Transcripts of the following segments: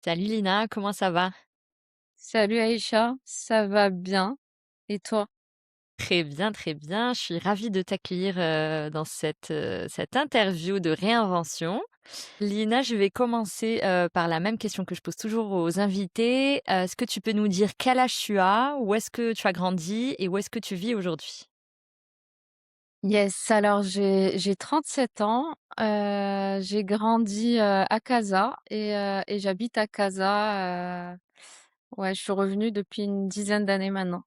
Salut Lina, comment ça va? Salut Aïcha, ça va bien? Et toi? Très bien, très bien. Je suis ravie de t'accueillir dans cette interview de réinvention. Lina, je vais commencer par la même question que je pose toujours aux invités. Est-ce que tu peux nous dire quel âge tu as, où est-ce que tu as grandi et où est-ce que tu vis aujourd'hui? Yes, alors j'ai 37 ans, j'ai grandi à Casa et j'habite à Casa. Ouais, je suis revenue depuis une dizaine d'années maintenant.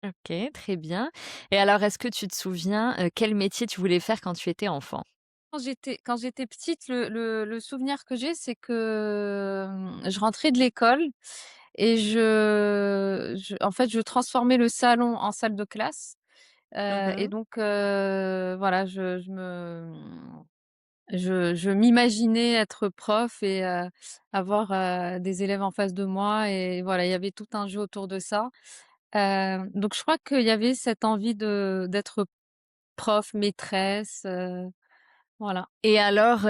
Ok, très bien. Et alors, est-ce que tu te souviens quel métier tu voulais faire quand tu étais enfant? Quand j'étais petite, le souvenir que j'ai, c'est que je rentrais de l'école et en fait, je transformais le salon en salle de classe. Et Mhm. donc, voilà, je m'imaginais être prof et avoir des élèves en face de moi et voilà, il y avait tout un jeu autour de ça. Donc je crois qu'il y avait cette envie de d'être prof, maîtresse, voilà. Et alors,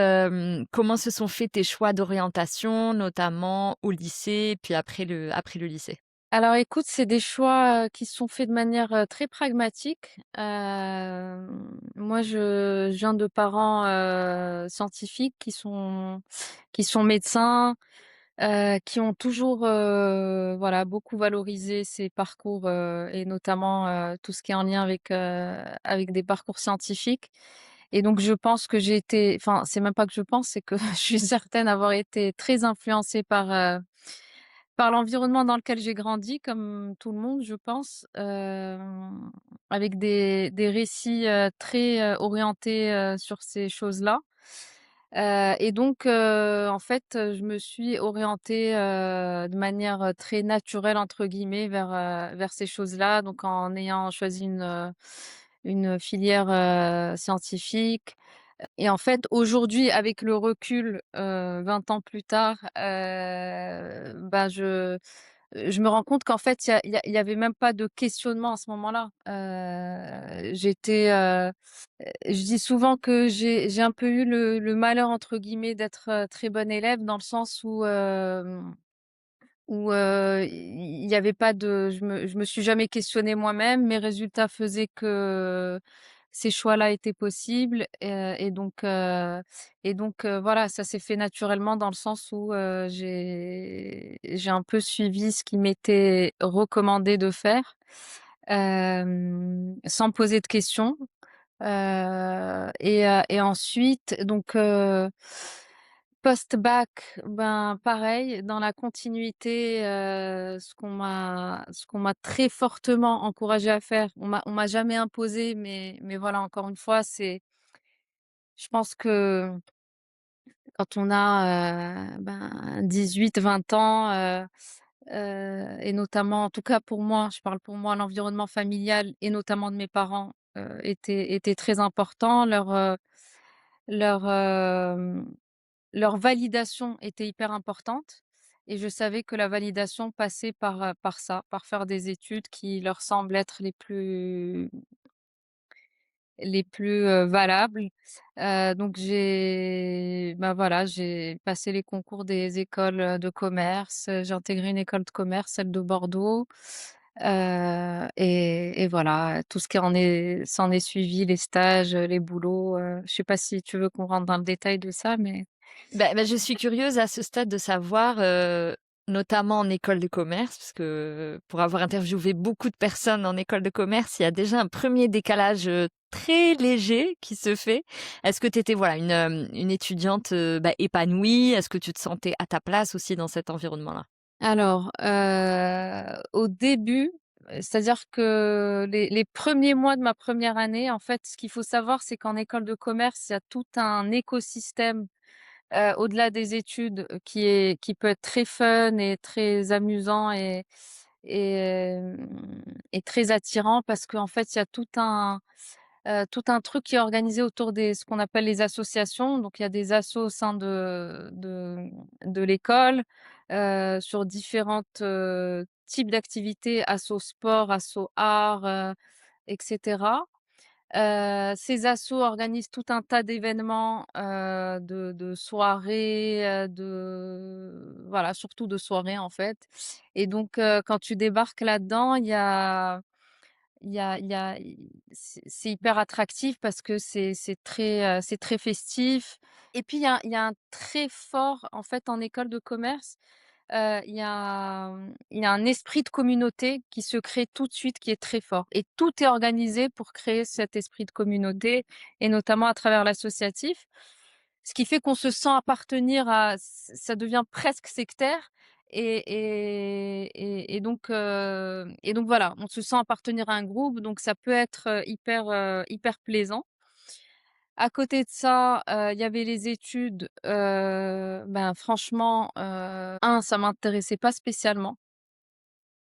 comment se sont faits tes choix d'orientation, notamment au lycée, puis après le lycée? Alors écoute, c'est des choix qui sont faits de manière très pragmatique. Moi, je viens de parents scientifiques qui sont médecins, qui ont toujours voilà beaucoup valorisé ces parcours et notamment tout ce qui est en lien avec des parcours scientifiques. Et donc je pense que j'ai été, enfin c'est même pas que je pense, c'est que je suis certaine avoir été très influencée par l'environnement dans lequel j'ai grandi, comme tout le monde, je pense, avec des récits très orientés sur ces choses-là. Et donc, en fait, je me suis orientée de manière très naturelle entre guillemets vers ces choses-là. Donc, en ayant choisi une filière scientifique. Et en fait, aujourd'hui, avec le recul, 20 ans plus tard, bah, je me rends compte qu'en fait, il y avait même pas de questionnement à ce moment-là. Je dis souvent que j'ai un peu eu le «malheur» entre guillemets d'être, très bonne élève dans le sens où il y avait pas de je me suis jamais questionnée moi-même. Mes résultats faisaient que ces choix-là étaient possibles, et donc voilà, ça s'est fait naturellement dans le sens où, j'ai un peu suivi ce qui m'était recommandé de faire, sans me poser de questions. Et ensuite donc post-bac, ben, pareil, dans la continuité, ce qu'on m'a très fortement encouragée à faire. On m'a jamais imposé, mais voilà, encore une fois, je pense que quand on a, ben, 18-20 ans, et notamment, en tout cas pour moi, je parle pour moi, l'environnement familial et notamment de mes parents, était très important. Leur, leur validation était hyper importante et je savais que la validation passait par ça, par faire des études qui leur semblent être les plus valables. Donc bah, voilà, j'ai passé les concours des écoles de commerce, j'ai intégré une école de commerce, celle de Bordeaux, et voilà, tout ce qui en est s'en est suivi, les stages, les boulots. Je sais pas si tu veux qu'on rentre dans le détail de ça, mais Je suis curieuse à ce stade de savoir, notamment en école de commerce, parce que pour avoir interviewé beaucoup de personnes en école de commerce, il y a déjà un premier décalage très léger qui se fait. Est-ce que tu étais voilà une étudiante épanouie? Est-ce que tu te sentais à ta place aussi dans cet environnement-là? alors, au début, c'est-à-dire que les premiers mois de ma première année, en fait, ce qu'il faut savoir, c'est qu'en école de commerce, il y a tout un écosystème, au-delà des études, qui peut être très fun et très amusant et et très attirant parce qu'en fait, il y a tout un truc qui est organisé autour des ce qu'on appelle les associations. Donc il y a des assos au sein de l'école, sur différentes, types d'activités, assos sport, assos art, et cetera. Ces assos organisent tout un tas d'événements, de soirées, voilà, surtout de soirée, en fait. Et donc quand tu débarques là-dedans, c'est hyper attractif parce que c'est très festif. Et puis il y a un très fort en fait, en école de commerce, il y a un esprit de communauté qui se crée tout de suite, qui est très fort, et tout est organisé pour créer cet esprit de communauté, et notamment à travers l'associatif. Ce qui fait qu'on se sent appartenir à ça devient presque sectaire, et donc voilà, on se sent appartenir à un groupe, donc ça peut être, hyper plaisant. À côté de ça, il y avait les études, ben franchement, 1, ça m'intéressait pas spécialement.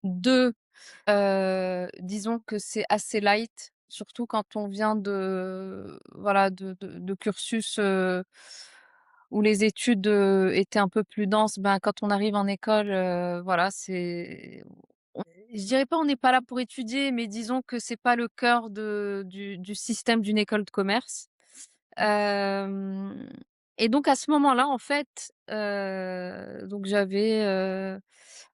2, disons que c'est assez light, surtout quand on vient de voilà, de cursus, où les études, étaient un peu plus denses. Ben, quand on arrive en école, voilà, c'est on je dirais pas on n'est pas là pour étudier, mais disons que c'est pas le cœur du système d'une école de commerce. Hem Et donc à ce moment-là, en fait, donc j'avais,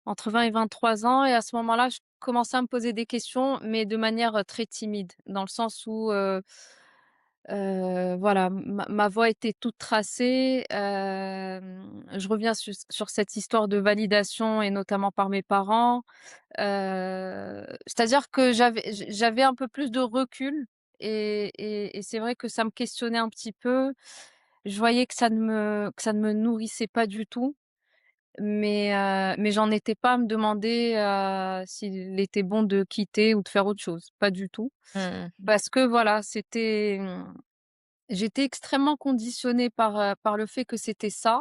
entre 20 et 23 ans, et à ce moment-là, je commençais à me poser des questions, mais de manière, très timide. Dans le sens où, voilà, ma voie était toute tracée. Je reviens sur cette histoire de validation, et notamment par mes parents. C'est-à-dire que j'avais un peu plus de recul, et c'est vrai que ça me questionnait un petit peu. Je voyais que ça ne me nourrissait pas du tout, mais j'en étais pas à me demander, s'il était bon de quitter ou de faire autre chose, pas du tout. Mmh. Parce que voilà, j'étais extrêmement conditionnée par le fait que c'était ça,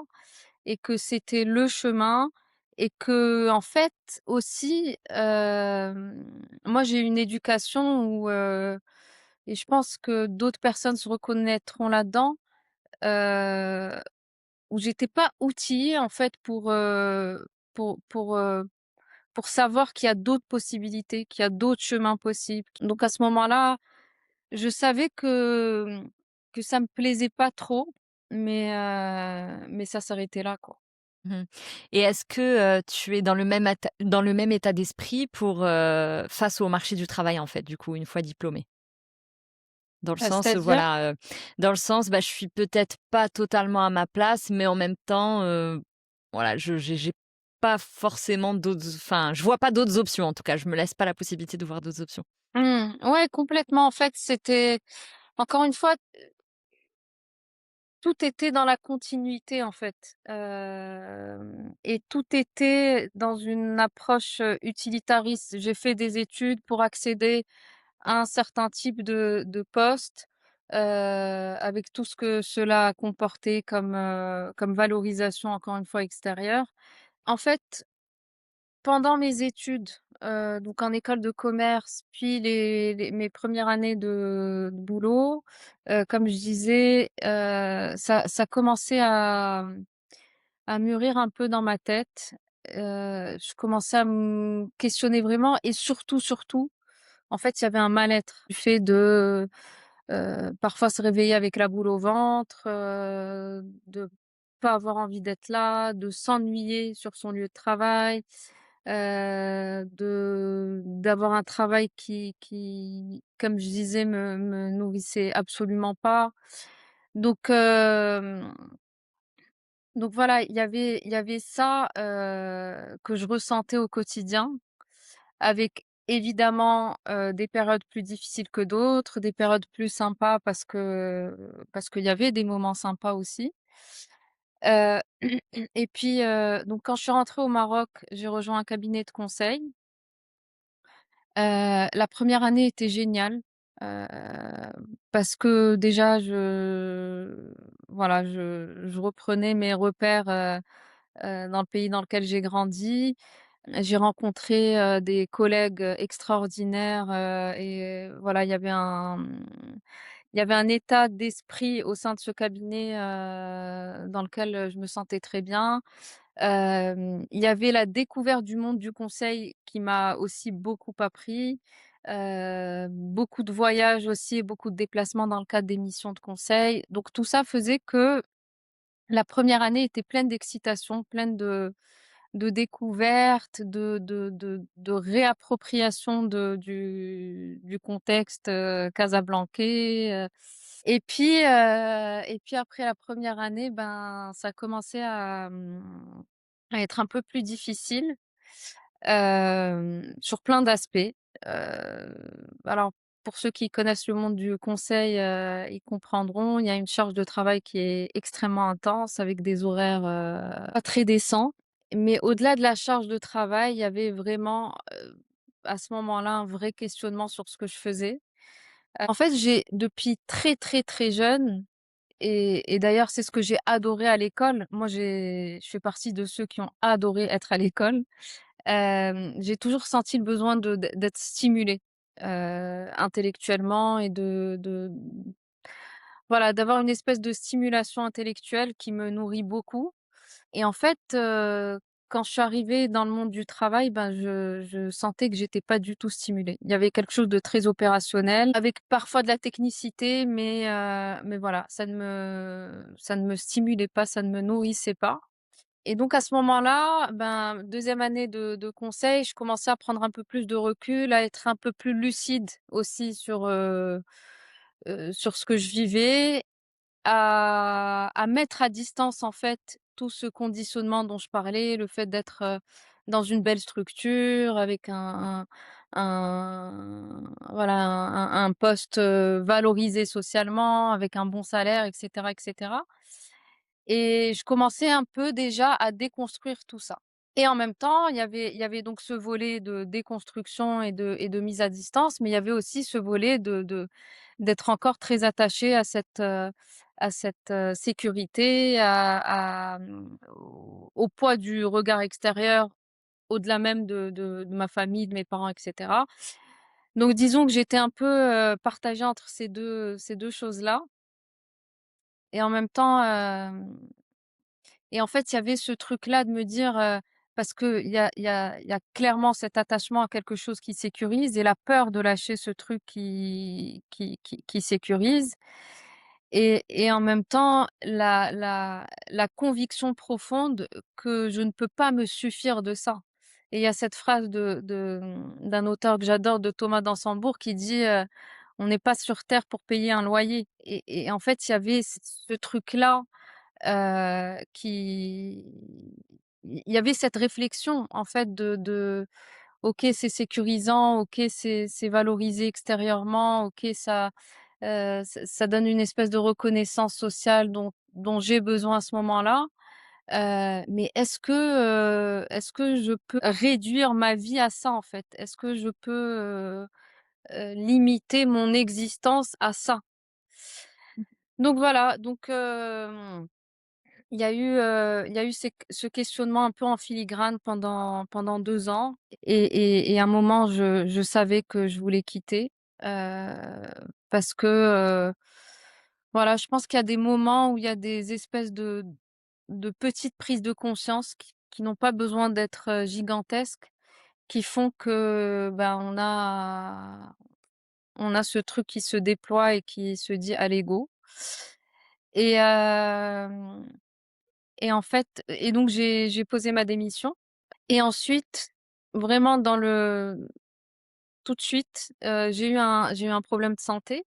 et que c'était le chemin, et que en fait aussi, moi j'ai eu une éducation où, et je pense que d'autres personnes se reconnaîtront là-dedans, heu, où j'étais pas outillée en fait pour pour, heu, pour savoir qu'il y a d'autres possibilités, qu'il y a d'autres chemins possibles. Donc à ce moment-là, je savais que ça me plaisait pas trop, mais ça s'arrêtait là, quoi. Mmh. Et est-ce que, tu es dans le même état d'esprit pour, face au marché du travail, en fait, du coup, une fois diplômée? Dans le sens, C'est-à-dire? voilà, dans le sens, bah, je suis peut-être pas totalement à ma place, mais en même temps, voilà, je j'ai pas forcément d'autres, enfin, je vois pas d'autres options, en tout cas. Je me laisse pas la possibilité de voir d'autres options. Ouais, complètement. En fait, c'était encore une fois, tout était dans la continuité, en fait, et tout était dans une approche, utilitariste. J'ai fait des études pour accéder à un certain type de poste, avec tout ce que cela comportait comme valorisation, encore une fois extérieure. En fait, pendant mes études, donc en école de commerce, puis les mes premières années de boulot, comme je disais, ça commençait à mûrir un peu dans ma tête. Je commençais à me questionner vraiment, et surtout, en fait, il y avait un mal-être du fait de, parfois se réveiller avec la boule au ventre, de pas avoir envie d'être là, de s'ennuyer sur son lieu de travail, de d'avoir un travail qui, comme je disais, me nourrissait absolument pas. Donc donc voilà, il y avait ça, que je ressentais au quotidien, avec évidemment, des périodes plus difficiles que d'autres, des périodes plus sympas parce qu'il y avait des moments sympas aussi. Heu et puis, donc quand je suis rentrée au Maroc, j'ai rejoint un cabinet de conseil. La première année était géniale, heu, parce que déjà voilà, je reprenais mes repères, dans le pays dans lequel j'ai grandi. J'ai rencontré, des collègues, extraordinaires, et voilà, il y avait un état d'esprit au sein de ce cabinet, dans lequel, je me sentais très bien. Il y avait la découverte du monde du conseil qui m'a aussi beaucoup appris, beaucoup de voyages aussi, et beaucoup de déplacements dans le cadre des missions de conseil. Donc tout ça faisait que La première année était pleine d'excitation, pleine de découvertes, de réappropriation du contexte, casablancais, et puis après la première année, ben, ça commençait à être un peu plus difficile, sur plein d'aspects. Heu, alors pour ceux qui connaissent le monde du conseil, ils comprendront, il y a une charge de travail qui est extrêmement intense avec des horaires, pas très décents. Mais au-delà de la charge de travail, il y avait vraiment, à ce moment-là, un vrai questionnement sur ce que je faisais. En fait, j'ai depuis très, très, très jeune, et d'ailleurs, c'est ce que j'ai adoré à l'école. Moi, je fais partie de ceux qui ont adoré être à l'école. J'ai toujours senti le besoin d'être stimulée, intellectuellement, et voilà, d'avoir une espèce de stimulation intellectuelle qui me nourrit beaucoup. Et en fait, quand je suis arrivée dans le monde du travail, ben, je sentais que j'étais pas du tout stimulée. Il y avait quelque chose de très opérationnel, avec parfois de la technicité, mais voilà, ça ne me stimulait pas, ça ne me nourrissait pas. Et donc à ce moment-là, ben, deuxième année de conseil, je commençais à prendre un peu plus de recul, à être un peu plus lucide aussi sur ce que je vivais, à mettre à distance, en fait, tout ce conditionnement dont je parlais, le fait d'être, dans une belle structure avec voilà, un poste, valorisé socialement, avec un bon salaire, et cetera, et je commençais un peu déjà à déconstruire tout ça. Et en même temps, il y avait donc ce volet de déconstruction et de mise à distance, mais il y avait aussi ce volet d'être encore très attachée à cette sécurité, au poids du regard extérieur, au-delà même de ma famille, de mes parents, et cetera. Donc disons que j'étais un peu, partagée entre ces deux choses-là, et en même temps, et en fait, il y avait ce truc-là de me dire, parce qu'il y a clairement cet attachement à quelque chose qui sécurise, et la peur de lâcher ce truc qui sécurise, et en même temps la conviction profonde que je ne peux pas me suffire de ça. Et il y a cette phrase d'un auteur que j'adore, de Thomas Dansembourg, qui dit, «On n'est pas sur terre pour payer un loyer», et en fait, il y avait ce truc-là, qui il y avait cette réflexion, en fait, de OK, c'est sécurisant, OK, c'est valorisé extérieurement, OK, ça donne une espèce de reconnaissance sociale dont j'ai besoin à ce moment-là, mais est-ce que je peux réduire ma vie à ça, en fait? Est-ce que je peux, limiter mon existence à ça? Donc voilà, donc il y a eu ce questionnement un peu en filigrane pendant 2 ans, et à un moment je savais que je voulais quitter, heu, parce que, voilà, je pense qu'il y a des moments où il y a des espèces de petites prises de conscience qui n'ont pas besoin d'être, gigantesques, qui font que, ben, on a ce truc qui se déploie et qui se dit: «Allez go», et en fait, donc j'ai posé ma démission, et ensuite, vraiment tout de suite, j'ai eu un problème de santé,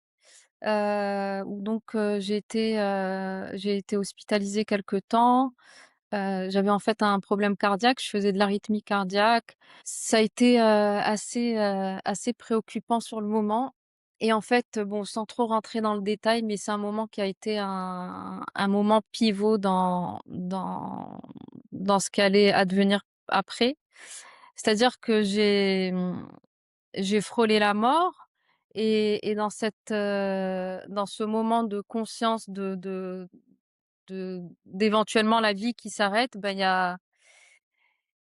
où donc, j'ai été hospitalisée quelque temps. J'avais en fait un problème cardiaque, je faisais de l'arythmie cardiaque. Ça a été, assez préoccupant sur le moment, et en fait, bon, sans trop rentrer dans le détail, mais c'est un moment qui a été un moment pivot dans ce qui allait advenir après. C'est-à-dire que j'ai frôlé la mort, et dans ce moment de conscience d'éventuellement la vie qui s'arrête, ben,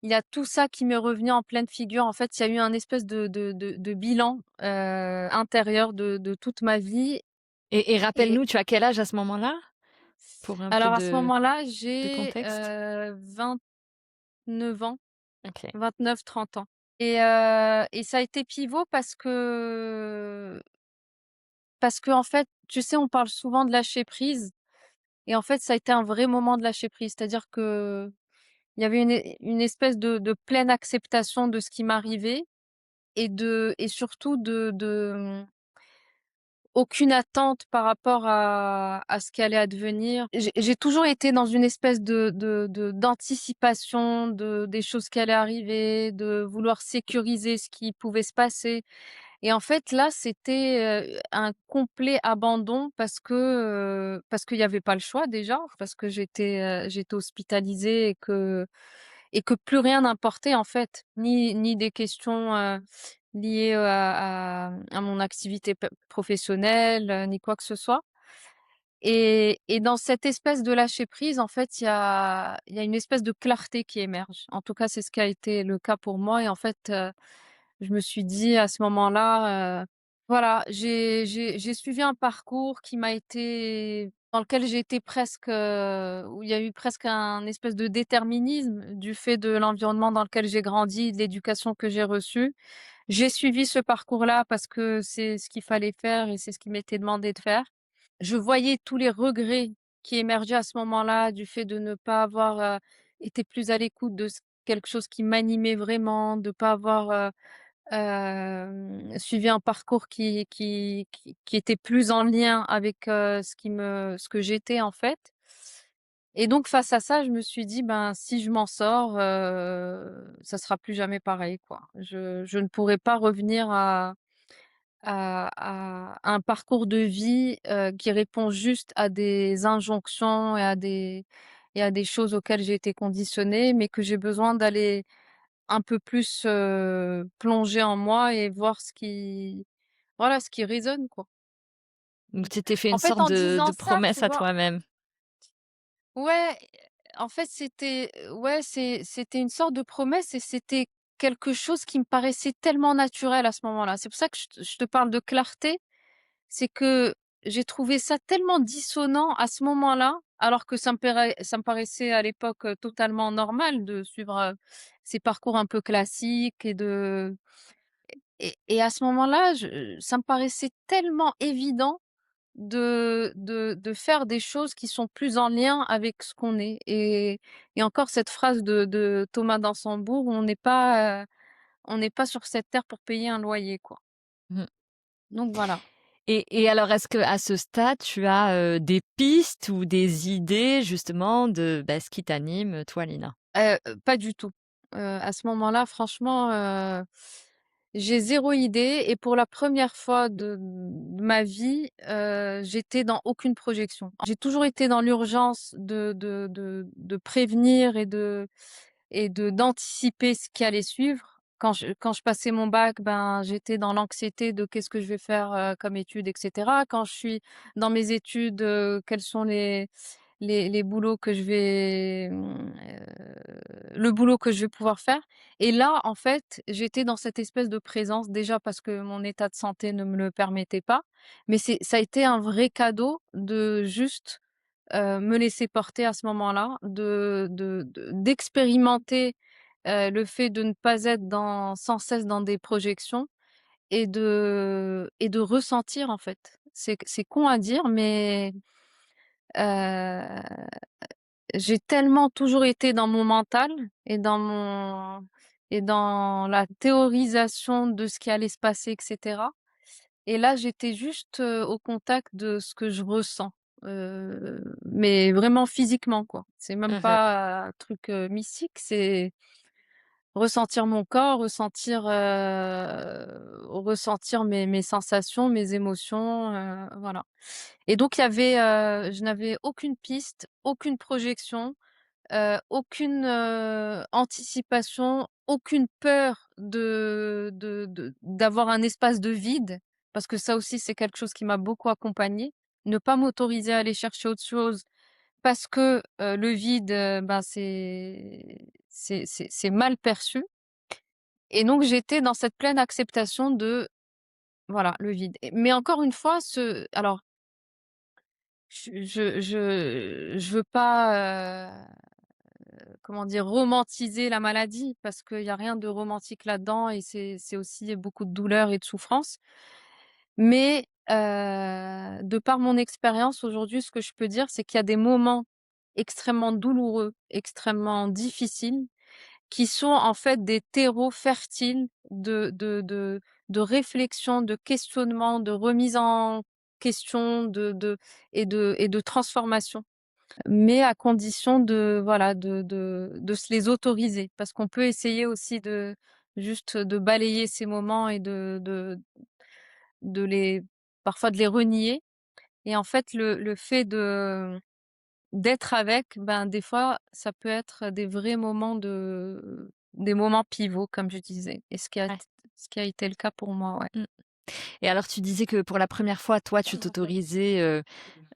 il y a tout ça qui m'est revenu en pleine figure. En fait, il y a eu un espèce de bilan, intérieur de toute ma vie, Et et rappelle-nous, tu as quel âge à ce moment-là? Pour un peu alors à ce moment-là, de j'ai, contexte? 29 ans, OK. 29-30 ans, et ça a été pivot parce que en fait, tu sais, on parle souvent de lâcher prise. et en fait, ça a été un vrai moment de lâcher prise. C'est-à-dire que il y avait une espèce de pleine acceptation de ce qui m'arrivait et surtout aucune attente par rapport à ce qui allait advenir. J'ai toujours été dans une espèce d'anticipation des choses qui allaient arriver, de vouloir sécuriser ce qui pouvait se passer. Et en fait, là, c'était, un complet abandon parce qu'il y avait pas le choix déjà, parce que j'étais hospitalisée et que plus rien n'importait en fait, ni des questions, liées, à mon activité professionnelle, ni quoi que ce soit. Et dans cette espèce de lâcher prise, en fait, il y a une espèce de clarté qui émerge. En tout cas, c'est ce qui a été le cas pour moi et en fait, je me suis dit à ce moment-là, voilà, j'ai suivi un parcours qui m'a été dans lequel j'ai été presque, où il y a eu presque un espèce de déterminisme du fait de l'environnement dans lequel j'ai grandi, de l'éducation que j'ai reçue. J'ai suivi ce parcours-là parce que c'est ce qu'il fallait faire et c'est ce qui m'était demandé de faire. Je voyais tous les regrets qui émergeaient à ce moment-là du fait de ne pas avoir, été plus à l'écoute de quelque chose qui m'animait vraiment, de pas avoir, suivi un parcours qui était plus en lien avec, ce que j'étais en fait. Et donc face à ça, je me suis dit: «Ben, si je m'en sors, ça sera plus jamais pareil, quoi. Je ne pourrai pas revenir à un parcours de vie, qui répond juste à des injonctions et à des choses auxquelles j'ai été conditionnée, mais que j'ai besoin d'aller un peu plus, plonger en moi et voir voilà, ce qui résonne, quoi. Donc tu t'es fait En une fait, sorte en de disant ça, promesse tu à vois? toi-même. Ouais, en fait, ouais, c'était une sorte de promesse et c'était quelque chose qui me paraissait tellement naturel à ce moment-là. C'est pour ça que je te parle de clarté. C'est que j'ai trouvé ça tellement dissonant à ce moment-là, alors que ça me paraissait à l'époque, totalement normal de suivre, ces parcours un peu classiques et à ce moment-là, ça me paraissait tellement évident de faire des choses qui sont plus en lien avec ce qu'on est et encore cette phrase de Thomas Dansembourg: On n'est pas sur cette terre pour payer un loyer», quoi. Mmh. Donc voilà. Et alors, est-ce qu'à ce stade, tu as, des pistes ou des idées justement de, bah, ce qui t'anime, toi, Lina? Pas du tout. À ce moment-là, franchement, j'ai zéro idée et pour la première fois de ma vie, j'étais dans aucune projection. J'ai toujours été dans l'urgence de prévenir d'anticiper ce qui allait suivre. Quand je passais mon bac, ben, j'étais dans l'anxiété de qu'est-ce que je vais faire, comme études et cetera. Quand je suis dans mes études, quels sont les boulots que je vais, le boulot que je vais pouvoir faire et là, en fait, j'étais dans cette espèce de présence, déjà parce que mon état de santé ne me le permettait pas, mais ça a été un vrai cadeau de juste, me laisser porter à ce moment-là, d'expérimenter, le fait de ne pas être sans cesse dans des projections et de ressentir, en fait. C'est con à dire, mais heu j'ai tellement toujours été dans mon mental et dans la théorisation de ce qui allait se passer et cetera et là, j'étais juste, au contact de ce que je ressens, mais vraiment physiquement, quoi. C'est même Mmh. pas un truc, mystique, c'est ressentir mon corps, ressentir mes sensations, mes émotions, voilà et donc je n'avais aucune piste, aucune projection. Aucune, anticipation, aucune peur d'avoir un espace de vide, parce que ça aussi c'est quelque chose qui m'a beaucoup accompagnée. Ne pas m'autoriser à aller chercher autre chose parce que, le vide, ben, c'est mal perçu et donc j'étais dans cette pleine acceptation de, voilà, le vide mais encore une fois alors je veux pas, comment dire? Romantiser la maladie parce qu'il y a rien de romantique là-dedans et c'est aussi beaucoup de douleur et de souffrance. Mais de par mon expérience aujourd'hui, ce que je peux dire, c'est qu'il y a des moments extrêmement douloureux, extrêmement difficiles, qui sont en fait des terreaux fertiles de réflexion, de questionnement, de remise en question, de transformation. Mais à condition de voilà, de se les autoriser. Parce qu'on peut essayer aussi de juste de balayer ces moments et de les parfois de les renier et en fait le fait de d'être avec, ben, des fois, ça peut être des moments pivots comme je disais et Ouais. ce qui a été le cas pour moi, ouais. Mmh. Et alors tu disais que pour la première fois, toi, tu t'autorisais,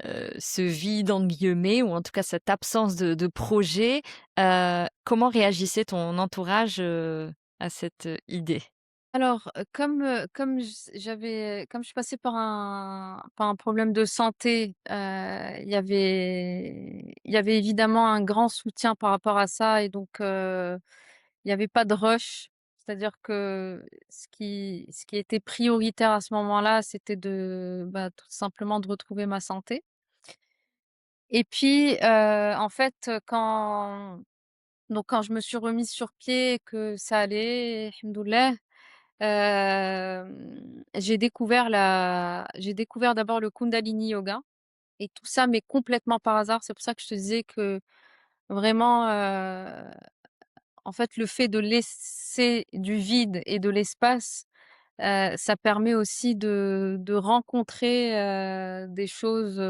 ce «vide» entre guillemets ou en tout cas cette absence de projet. Comment réagissait ton entourage, à cette, idée? Alors, comme je suis passée par un problème de santé, il y avait évidemment un grand soutien par rapport à ça et donc il y avait pas de rush. C'est-à-dire que ce qui était prioritaire à ce moment-là, c'était bah, tout simplement de retrouver ma santé et puis, en fait, quand je me suis remise sur pied et que ça allait, Alhamdoulilah. J'ai découvert d'abord le Kundalini Yoga et tout ça, mais complètement par hasard. C'est pour ça que je te disais que vraiment, en fait, le fait de laisser du vide et de l'espace, ça permet aussi de rencontrer, des choses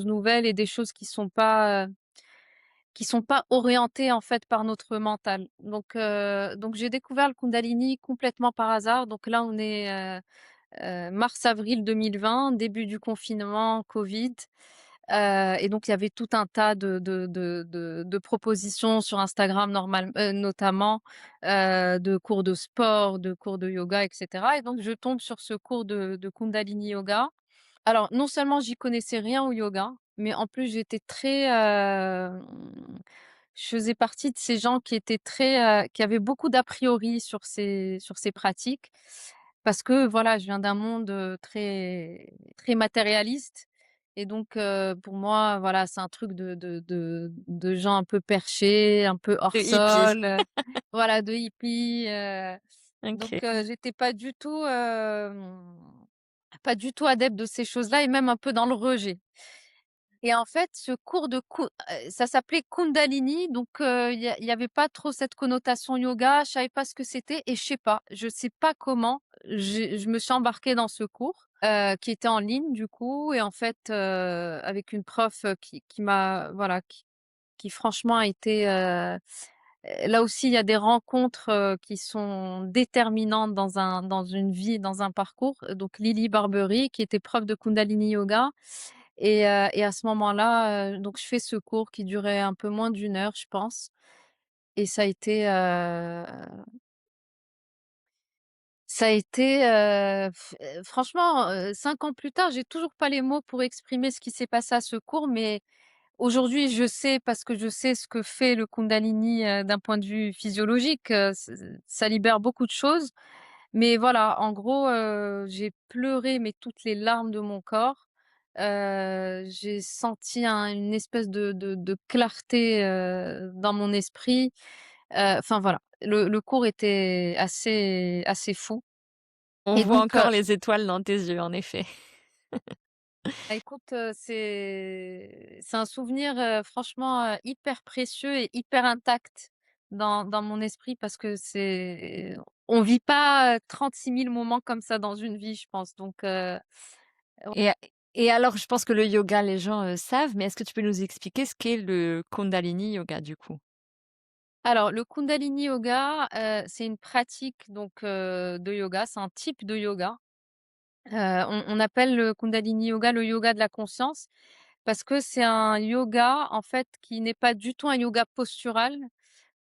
nouvelles et des choses qui sont pas orientées, en fait, par notre mental. Donc j'ai découvert le Kundalini complètement par hasard. Donc là, on est, mars-avril 2020, début du confinement, Covid, et donc il y avait tout un tas de propositions sur Instagram notamment, de cours de sport, de cours de yoga et cetera et donc je tombe sur ce cours de Kundalini Yoga. Alors non seulement j'y connaissais rien au yoga, mais en plus j'étais je faisais partie de ces gens qui étaient qui avaient beaucoup d'a priori sur ces pratiques. Parce que voilà, je viens d'un monde, très matérialiste et donc pour moi, voilà, c'est un truc de gens un peu perchés, un peu hors De hippie. sol, voilà, de hippies, OK. j'étais pas du tout adepte de ces choses-là et même un peu dans le rejet. Et en fait, ce cours ça s'appelait Kundalini, donc il y avait pas trop cette connotation yoga, je savais pas ce que c'était et je sais pas comment, je me suis embarquée dans ce cours, qui était en ligne du coup et en fait, avec une prof, qui m'a voilà, qui franchement a été, là aussi il y a des rencontres, qui sont déterminantes dans une vie, dans un parcours, donc Lily Barbery qui était prof de Kundalini Yoga et à ce moment-là, donc je fais ce cours qui durait un peu moins d'une heure, je pense et ça a été, franchement, 5 ans plus tard, j'ai toujours pas les mots pour exprimer ce qui s'est passé à ce cours, mais aujourd'hui, je sais parce que je sais ce que fait le Kundalini, d'un point de vue physiologique, ça libère beaucoup de choses. Mais voilà, en gros, j'ai pleuré, mais toutes les larmes de mon corps. J'ai senti une espèce de clarté, dans mon esprit. Enfin voilà, le cours était assez fou On et voit donc encore les étoiles dans tes yeux, en effet. bah, écoute, c'est un souvenir, franchement, hyper précieux et hyper intact dans mon esprit parce que on vit pas, 36 000 moments comme ça dans une vie, je pense donc Et et alors, je pense que le yoga, les gens, savent, mais est-ce que tu peux nous expliquer ce qu'est le Kundalini Yoga, du coup? alors le Kundalini Yoga, c'est une pratique de yoga, c'est un type de yoga. On appelle le Kundalini Yoga le yoga de la conscience parce que c'est un yoga, en fait, qui n'est pas du tout un yoga postural.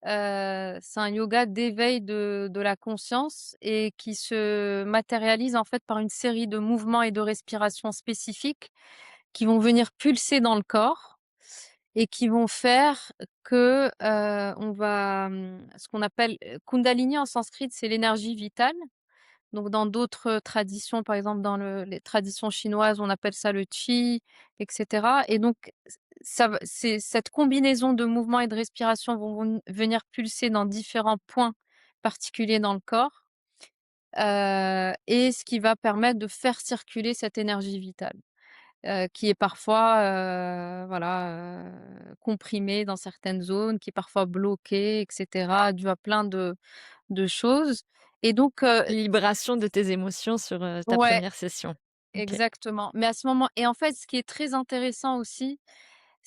C'est un yoga d'éveil de la conscience et qui se matérialise, en fait, par une série de mouvements et de respirations spécifiques qui vont venir pulser dans le corps et qui vont faire que, ce qu'on appelle, Kundalini en sanskrit, c'est l'énergie vitale. Donc dans d'autres traditions, par exemple dans les traditions chinoises, on appelle ça le qi et cetera et donc ça va c'est cette combinaison de mouvements et de respiration vont venir pulser dans différents points particuliers dans le corps, et ce qui va permettre de faire circuler cette énergie vitale, qui est parfois, voilà, comprimée dans certaines zones, qui est parfois bloquée et cetera, dû à plein de choses et donc Libération de tes émotions sur, ta ouais. première session. OK. Exactement, mais à ce moment et en fait, ce qui est très intéressant aussi,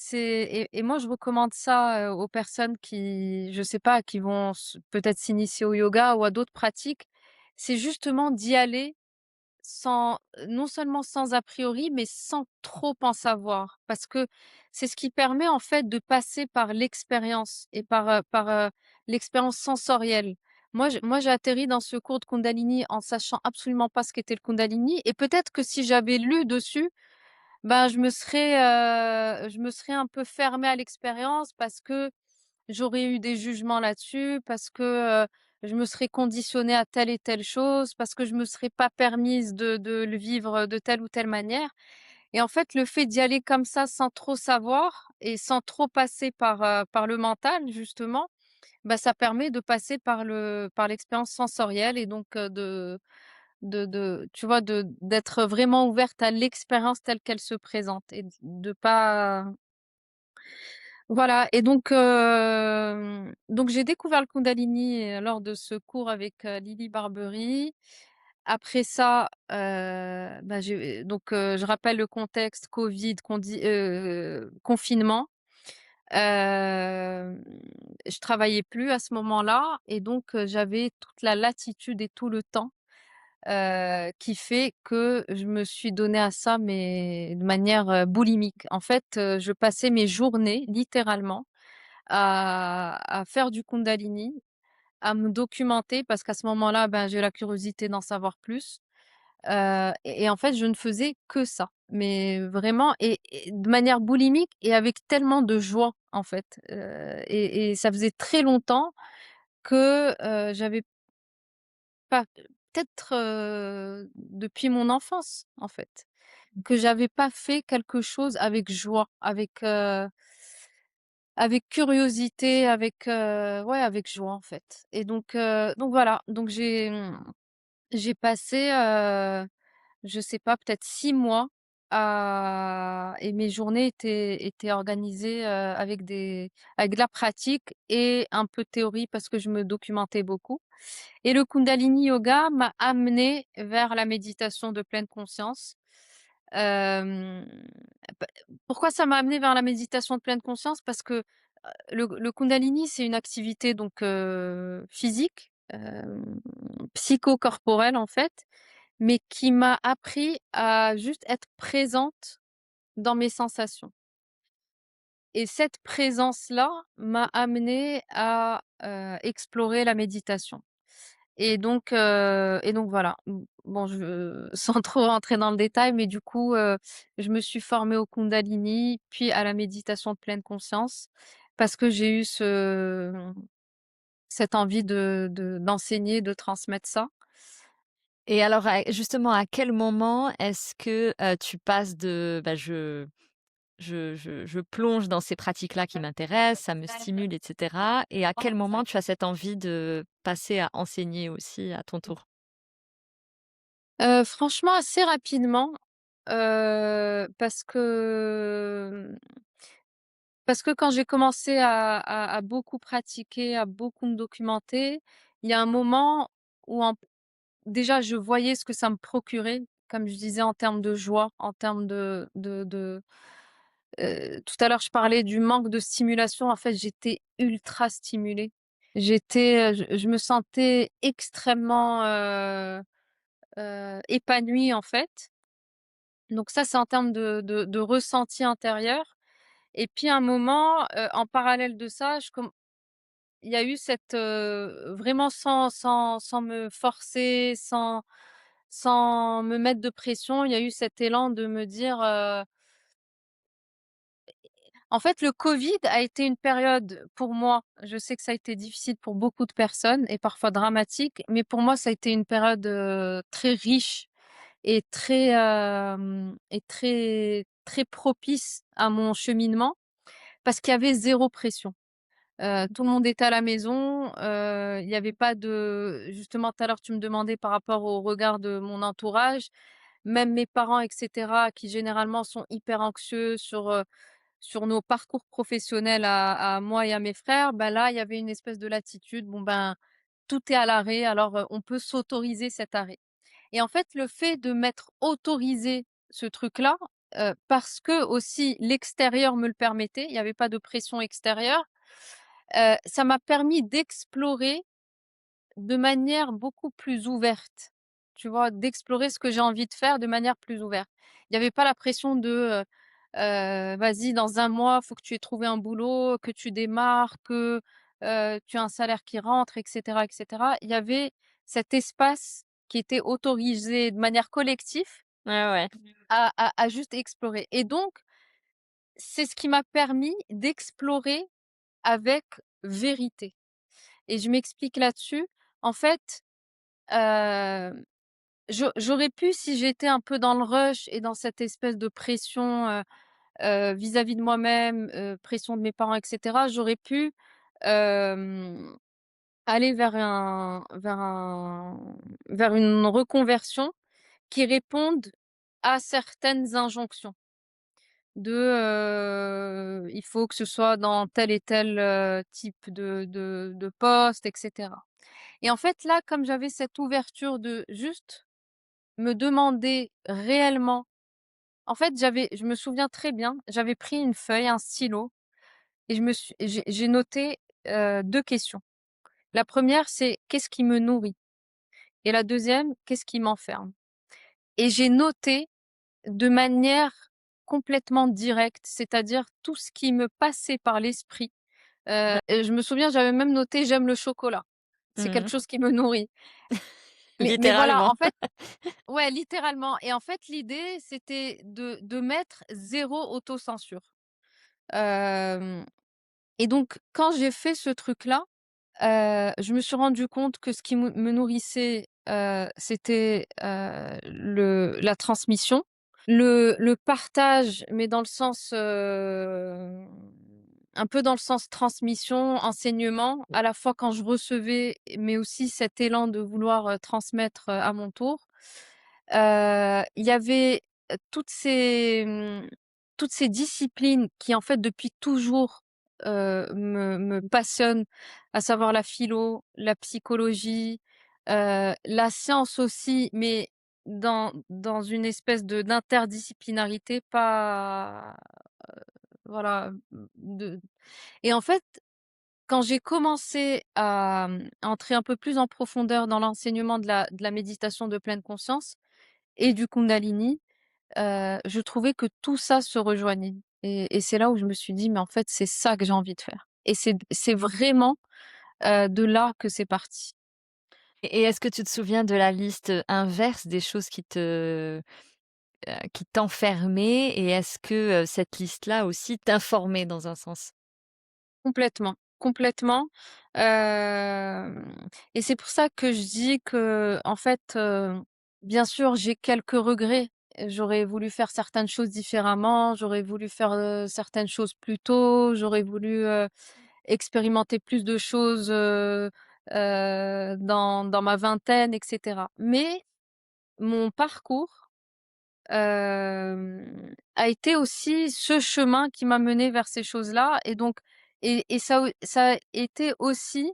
c'est et moi je recommande ça, aux personnes qui, je sais pas, qui vont peut-être s'initier au yoga ou à d'autres pratiques, c'est justement d'y aller sans non seulement sans a priori, mais sans trop en savoir. Parce que c'est ce qui permet en fait de passer par l'expérience et par l'expérience sensorielle. Moi j'ai atterri dans ce cours de Kundalini en sachant absolument pas ce qu'était le Kundalini et peut-être que si j'avais lu dessus, ben, je me serais un peu fermée à l'expérience parce que j'aurais eu des jugements là-dessus, parce que, je me serais conditionnée à telle et telle chose, parce que je me serais pas permise de le vivre, de telle ou telle manière et en fait, le fait d'y aller comme ça sans trop savoir et sans trop passer par le mental justement, bah, ça permet de passer par l'expérience sensorielle et donc, tu vois, d'être vraiment ouverte à l'expérience telle qu'elle se présente et de pas voilà et donc j'ai découvert le Kundalini, lors de ce cours avec, Lily Barbery. Après ça, bah, je rappelle le contexte covid, confinement. Hem, je travaillais plus à ce moment-là et donc j'avais toute la latitude et tout le temps, qui fait que je me suis donnée à ça, mais de manière, boulimique. En fait, je passais mes journées littéralement à faire du Kundalini, à me documenter parce qu'à ce moment-là, ben, j'ai la curiosité d'en savoir plus, et en fait, je ne faisais que ça, mais vraiment et de manière boulimique et avec tellement de joie, en fait, et ça faisait très longtemps que, j'avais pas peut-être, depuis mon enfance, en fait, que j'avais pas fait quelque chose avec joie, avec curiosité, ouais, avec joie, en fait et donc voilà, donc j'ai passé, je sais pas, peut-être 6 mois à et mes journées étaient organisées, avec de la pratique et un peu de théorie parce que je me documentais beaucoup et le Kundalini Yoga m'a amenée vers la méditation de pleine conscience. Hem, p Pourquoi ça m'a amenée vers la méditation de pleine conscience? Parce que, le Kundalini, c'est une activité donc, physique, psychocorporelle en fait, mais qui m'a appris à juste être présente dans mes sensations et cette présence-là m'a amenée à, explorer la méditation et donc voilà. Bon je sans trop rentrer dans le détail, mais du coup, je me suis formée au Kundalini, puis à la méditation de pleine conscience parce que j'ai eu cette envie d'enseigner, de transmettre ça. Et alors, justement, à quel moment est-ce que, tu passes de, bah, je plonge dans ces pratiques-là qui m'intéressent, ça me stimule et cetera et à quel moment tu as cette envie de passer à enseigner aussi à ton tour? Franchement assez rapidement, parce que, quand j'ai commencé à beaucoup pratiquer, à beaucoup me documenter, il y a un moment où déjà je voyais ce que ça me procurait, comme je disais en termes de joie, en termes tout à l'heure je parlais du manque de stimulation, en fait j'étais ultra stimulée. Je me sentais extrêmement, épanouie en fait. Donc ça, c'est en termes de ressenti intérieur et puis à un moment, en parallèle de ça, il y a eu cette, vraiment sans me forcer, sans me mettre de pression, il y a eu cet élan de me dire, En fait, le covid a été une période pour moi, je sais que ça a été difficile pour beaucoup de personnes et parfois dramatique, mais pour moi, ça a été une période, très riche et très propice à mon cheminement parce qu'il y avait 0 pression. Tout le monde était à la maison, il y avait pas de justement tout à l'heure tu me demandais par rapport au regard de mon entourage, même mes parents et cetera qui généralement sont hyper anxieux sur nos parcours professionnels à moi et à mes frères, bah, là, il y avait une espèce de latitude. Bon, ben, tout est à l'arrêt, alors, on peut s'autoriser cet arrêt et en fait, le fait de m'être autorisé ce truc-là, parce que aussi l'extérieur me le permettait, il y avait pas de pression extérieure, ça m'a permis d'explorer de manière beaucoup plus ouverte, tu vois? D'explorer ce que j'ai envie de faire de manière plus ouverte. Il y avait pas la pression de, «Vas-y, dans un mois, faut que tu aies trouvé un boulot, que tu démarres, que, tu as un salaire qui rentre» et cetera et cetera. Il y avait cet espace qui était autorisé de manière collective Ouais, ouais. à juste explorer et donc c'est ce qui m'a permis d'explorer avec vérité et je m'explique là-dessus. En fait, hem j'aurais pu, si j'étais un peu dans le rush et dans cette espèce de pression, vis-à-vis de moi-même, pression de mes parents et cetera, j'aurais pu, hem, aller vers une reconversion qui réponde à certaines injonctions de, il faut que ce soit dans tel et tel, type de poste et cetera et en fait, là, comme j'avais cette ouverture de juste me demander réellement. En fait, je me souviens très bien, j'avais pris une feuille, un stylo et j'ai noté, 2 questions. La première, c'est: «Qu'est-ce qui me nourrit?» et la deuxième: «Qu'est-ce qui m'enferme?» et j'ai noté de manière complètement directe, c'est-à-dire tout ce qui me passait par l'esprit. Et je me souviens, j'avais même noté: «J'aime le chocolat». C'est quelque Mmh. chose qui me nourrit. Mais voilà, Littéralement. en fait ouais, littéralement et en fait, l'idée, c'était de mettre 0 autocensure. Hem et donc quand j'ai fait ce truc-là, je me suis rendu compte que ce qui me nourrissait, c'était, la transmission, le partage, mais dans le sens, un peu dans le sens transmission, enseignement, à la fois quand je recevais, mais aussi cet élan de vouloir, transmettre, à mon tour. Il y avait, toutes ces disciplines qui, en fait, depuis toujours, me passionnent, à savoir la philo, la psychologie, la science aussi, mais dans une espèce d'interdisciplinarité, pas, voilà, de et en fait, quand j'ai commencé à, entrer un peu plus en profondeur dans l'enseignement de la méditation de pleine conscience et du Kundalini, je trouvais que tout ça se rejoignait et c'est là où je me suis dit: «Mais en fait, c'est ça que j'ai envie de faire» et c'est vraiment, de là que c'est parti. Et est-ce que tu te souviens de la liste, inverse des choses qui t'enfermaient et est-ce que, cette liste-là aussi t'informait dans un sens? Complètement, complètement, et c'est pour ça que je dis qu'en fait, bien sûr, j'ai quelques regrets. J'aurais voulu faire certaines choses différemment, j'aurais voulu faire, certaines choses plus tôt, j'aurais voulu, expérimenter plus de choses, dans ma vingtaine et cetera. Mais mon parcours, a été aussi ce chemin qui m'a menée vers ces choses-là et donc ça a été aussi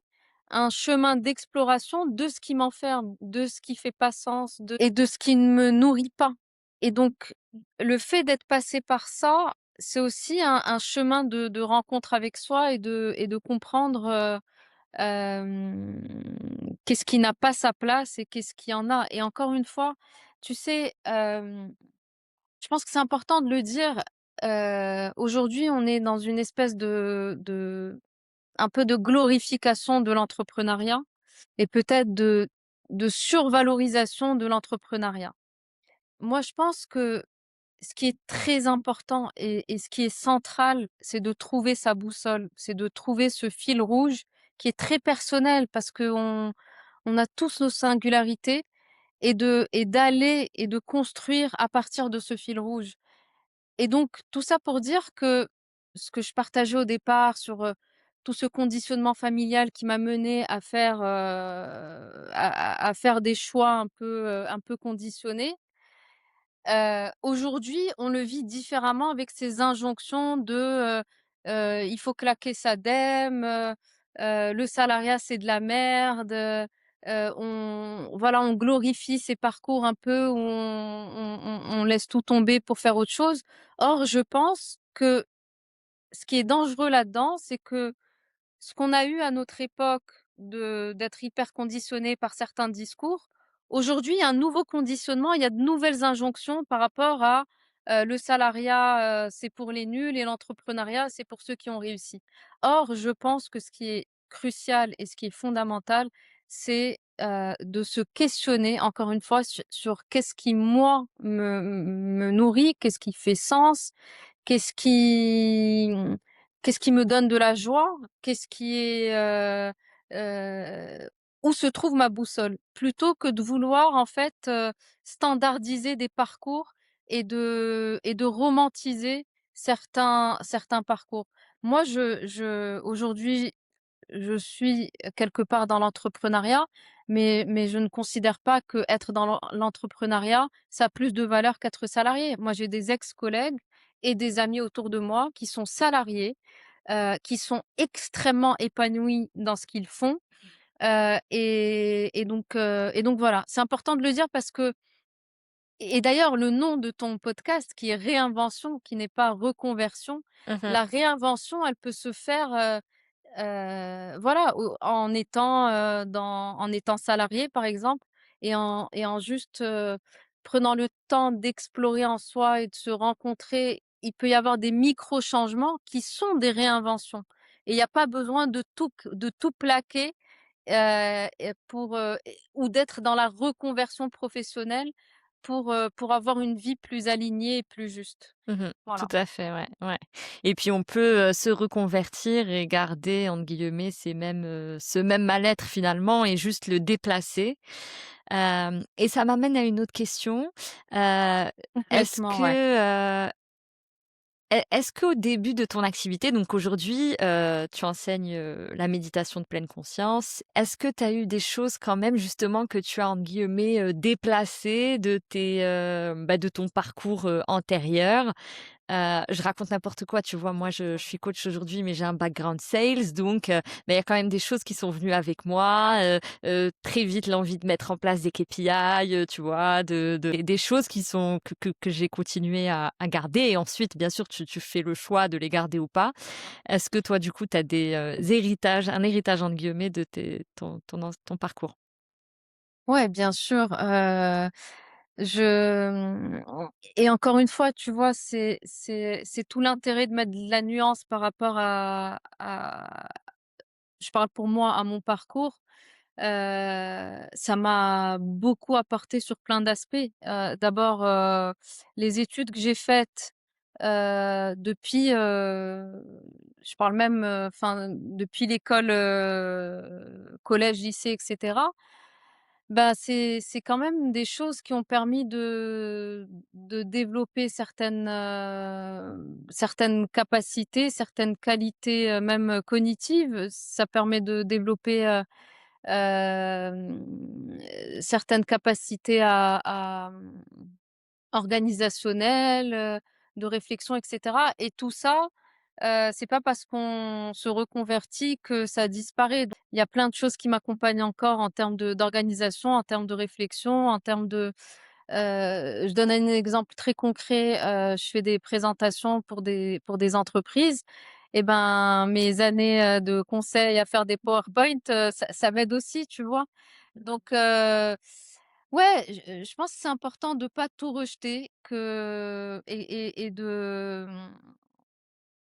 un chemin d'exploration de ce qui m'enferme, de ce qui fait pas sens, de ce qui ne me nourrit pas et donc le fait d'être passé par ça, c'est aussi un chemin de rencontre avec soi et de comprendre, qu'est-ce qui n'a pas sa place et qu'est-ce qui en a et encore une fois, tu sais, je pense que c'est important de le dire, aujourd'hui, on est dans une espèce de un peu de glorification de l'entrepreneuriat et peut-être de survalorisation de l'entrepreneuriat. Moi, je pense que ce qui est très important et ce qui est central, c'est de trouver sa boussole, c'est de trouver ce fil rouge qui est très personnel parce qu'on a tous nos singularités et d'aller et de construire à partir de ce fil rouge. Et donc tout ça pour dire que ce que je partageais au départ sur, tout ce conditionnement familial qui m'a menée à faire, à faire des choix un peu conditionnés. Aujourd'hui, on le vit différemment avec ces injonctions de, «Il faut claquer sa dème», «Le salariat, c'est de la merde», on voilà, on glorifie ces parcours un peu où on laisse tout tomber pour faire autre chose. Or, je pense que ce qui est dangereux là-dedans, c'est que ce qu'on a eu à notre époque d'être hyper conditionné par certains discours, aujourd'hui, il y a un nouveau conditionnement, il y a de nouvelles injonctions par rapport à, le salariat, c'est pour les nuls et l'entrepreneuriat, c'est pour ceux qui ont réussi. Or, je pense que ce qui est crucial et ce qui est fondamental, c'est, de se questionner encore une fois sur qu'est-ce qui moi me nourrit, qu'est-ce qui fait sens, Qu'est-ce qui qu'est-ce qui me donne de la joie? Qu'est-ce qui est, où se trouve ma boussole? Plutôt que de vouloir en fait, standardiser des parcours et de romantiser certains parcours. Moi je aujourd'hui, je suis quelque part dans l'entrepreneuriat, mais je ne considère pas qu'être dans l'entrepreneuriat, ça a plus de valeur qu'être salarié. Moi, j'ai des ex-collègues et des amis autour de moi qui sont salariés, qui sont extrêmement épanouis dans ce qu'ils font, et donc voilà. C'est important de le dire parce que et d'ailleurs le nom de ton podcast qui est réinvention, qui n'est pas reconversion, Mmh. la réinvention, elle peut se faire, voilà, en étant salarié, par exemple, et en juste, prenant le temps d'explorer en soi et de se rencontrer. Il peut y avoir des micro-changements qui sont des réinventions et il y a pas besoin de tout plaquer, et ou d'être dans la reconversion professionnelle pour avoir une vie plus alignée et plus juste. Mmh. Tout Voilà. à fait, ouais, ouais, et puis on peut, se reconvertir et garder entre guillemets ce même mal-être finalement et juste le déplacer. Et ça m'amène à une autre question. Est-ce Complètement, ouais. que, est-ce qu'au début de ton activité, donc aujourd'hui, tu enseignes, la méditation de pleine conscience. Est-ce que tu as eu des choses quand même justement que tu as entre guillemets, «déplacées» de de ton parcours, antérieur? Je raconte n'importe quoi, tu vois? Moi, je suis coach aujourd'hui, mais j'ai un background sales, donc il y a quand même des choses qui sont venues avec moi, très vite l'envie de mettre en place des KPI, tu vois? De des choses qui sont que j'ai continué à garder et ensuite, bien sûr, tu fais le choix de les garder ou pas. Est-ce que toi, du coup, tu as des, héritages un «héritage» entre guillemets de ton parcours? Ouais, bien sûr, je et encore une fois, tu vois, c'est tout l'intérêt de mettre de la nuance par rapport à je parle pour moi, à mon parcours. Ça m'a beaucoup apporté sur plein d'aspects. D'abord, les études que j'ai faites, depuis, je parle même, enfin, depuis l'école, collège, lycée et cetera. Bah, c'est quand même des choses qui ont permis de développer certaines capacités, certaines qualités, même cognitives. Ça permet de développer, certaines capacités organisationnelles, de réflexion et cetera, et tout ça, c'est pas parce qu'on se reconvertit que ça disparaît. Donc il y a plein de choses qui m'accompagnent encore en termes d'organisation, en termes de réflexion, en termes de je donne un exemple très concret, je fais des présentations pour des entreprises, et ben, mes années, de conseil à faire des PowerPoint, ça m'aide aussi, tu vois? Donc ouais, je pense que c'est important de pas tout rejeter, que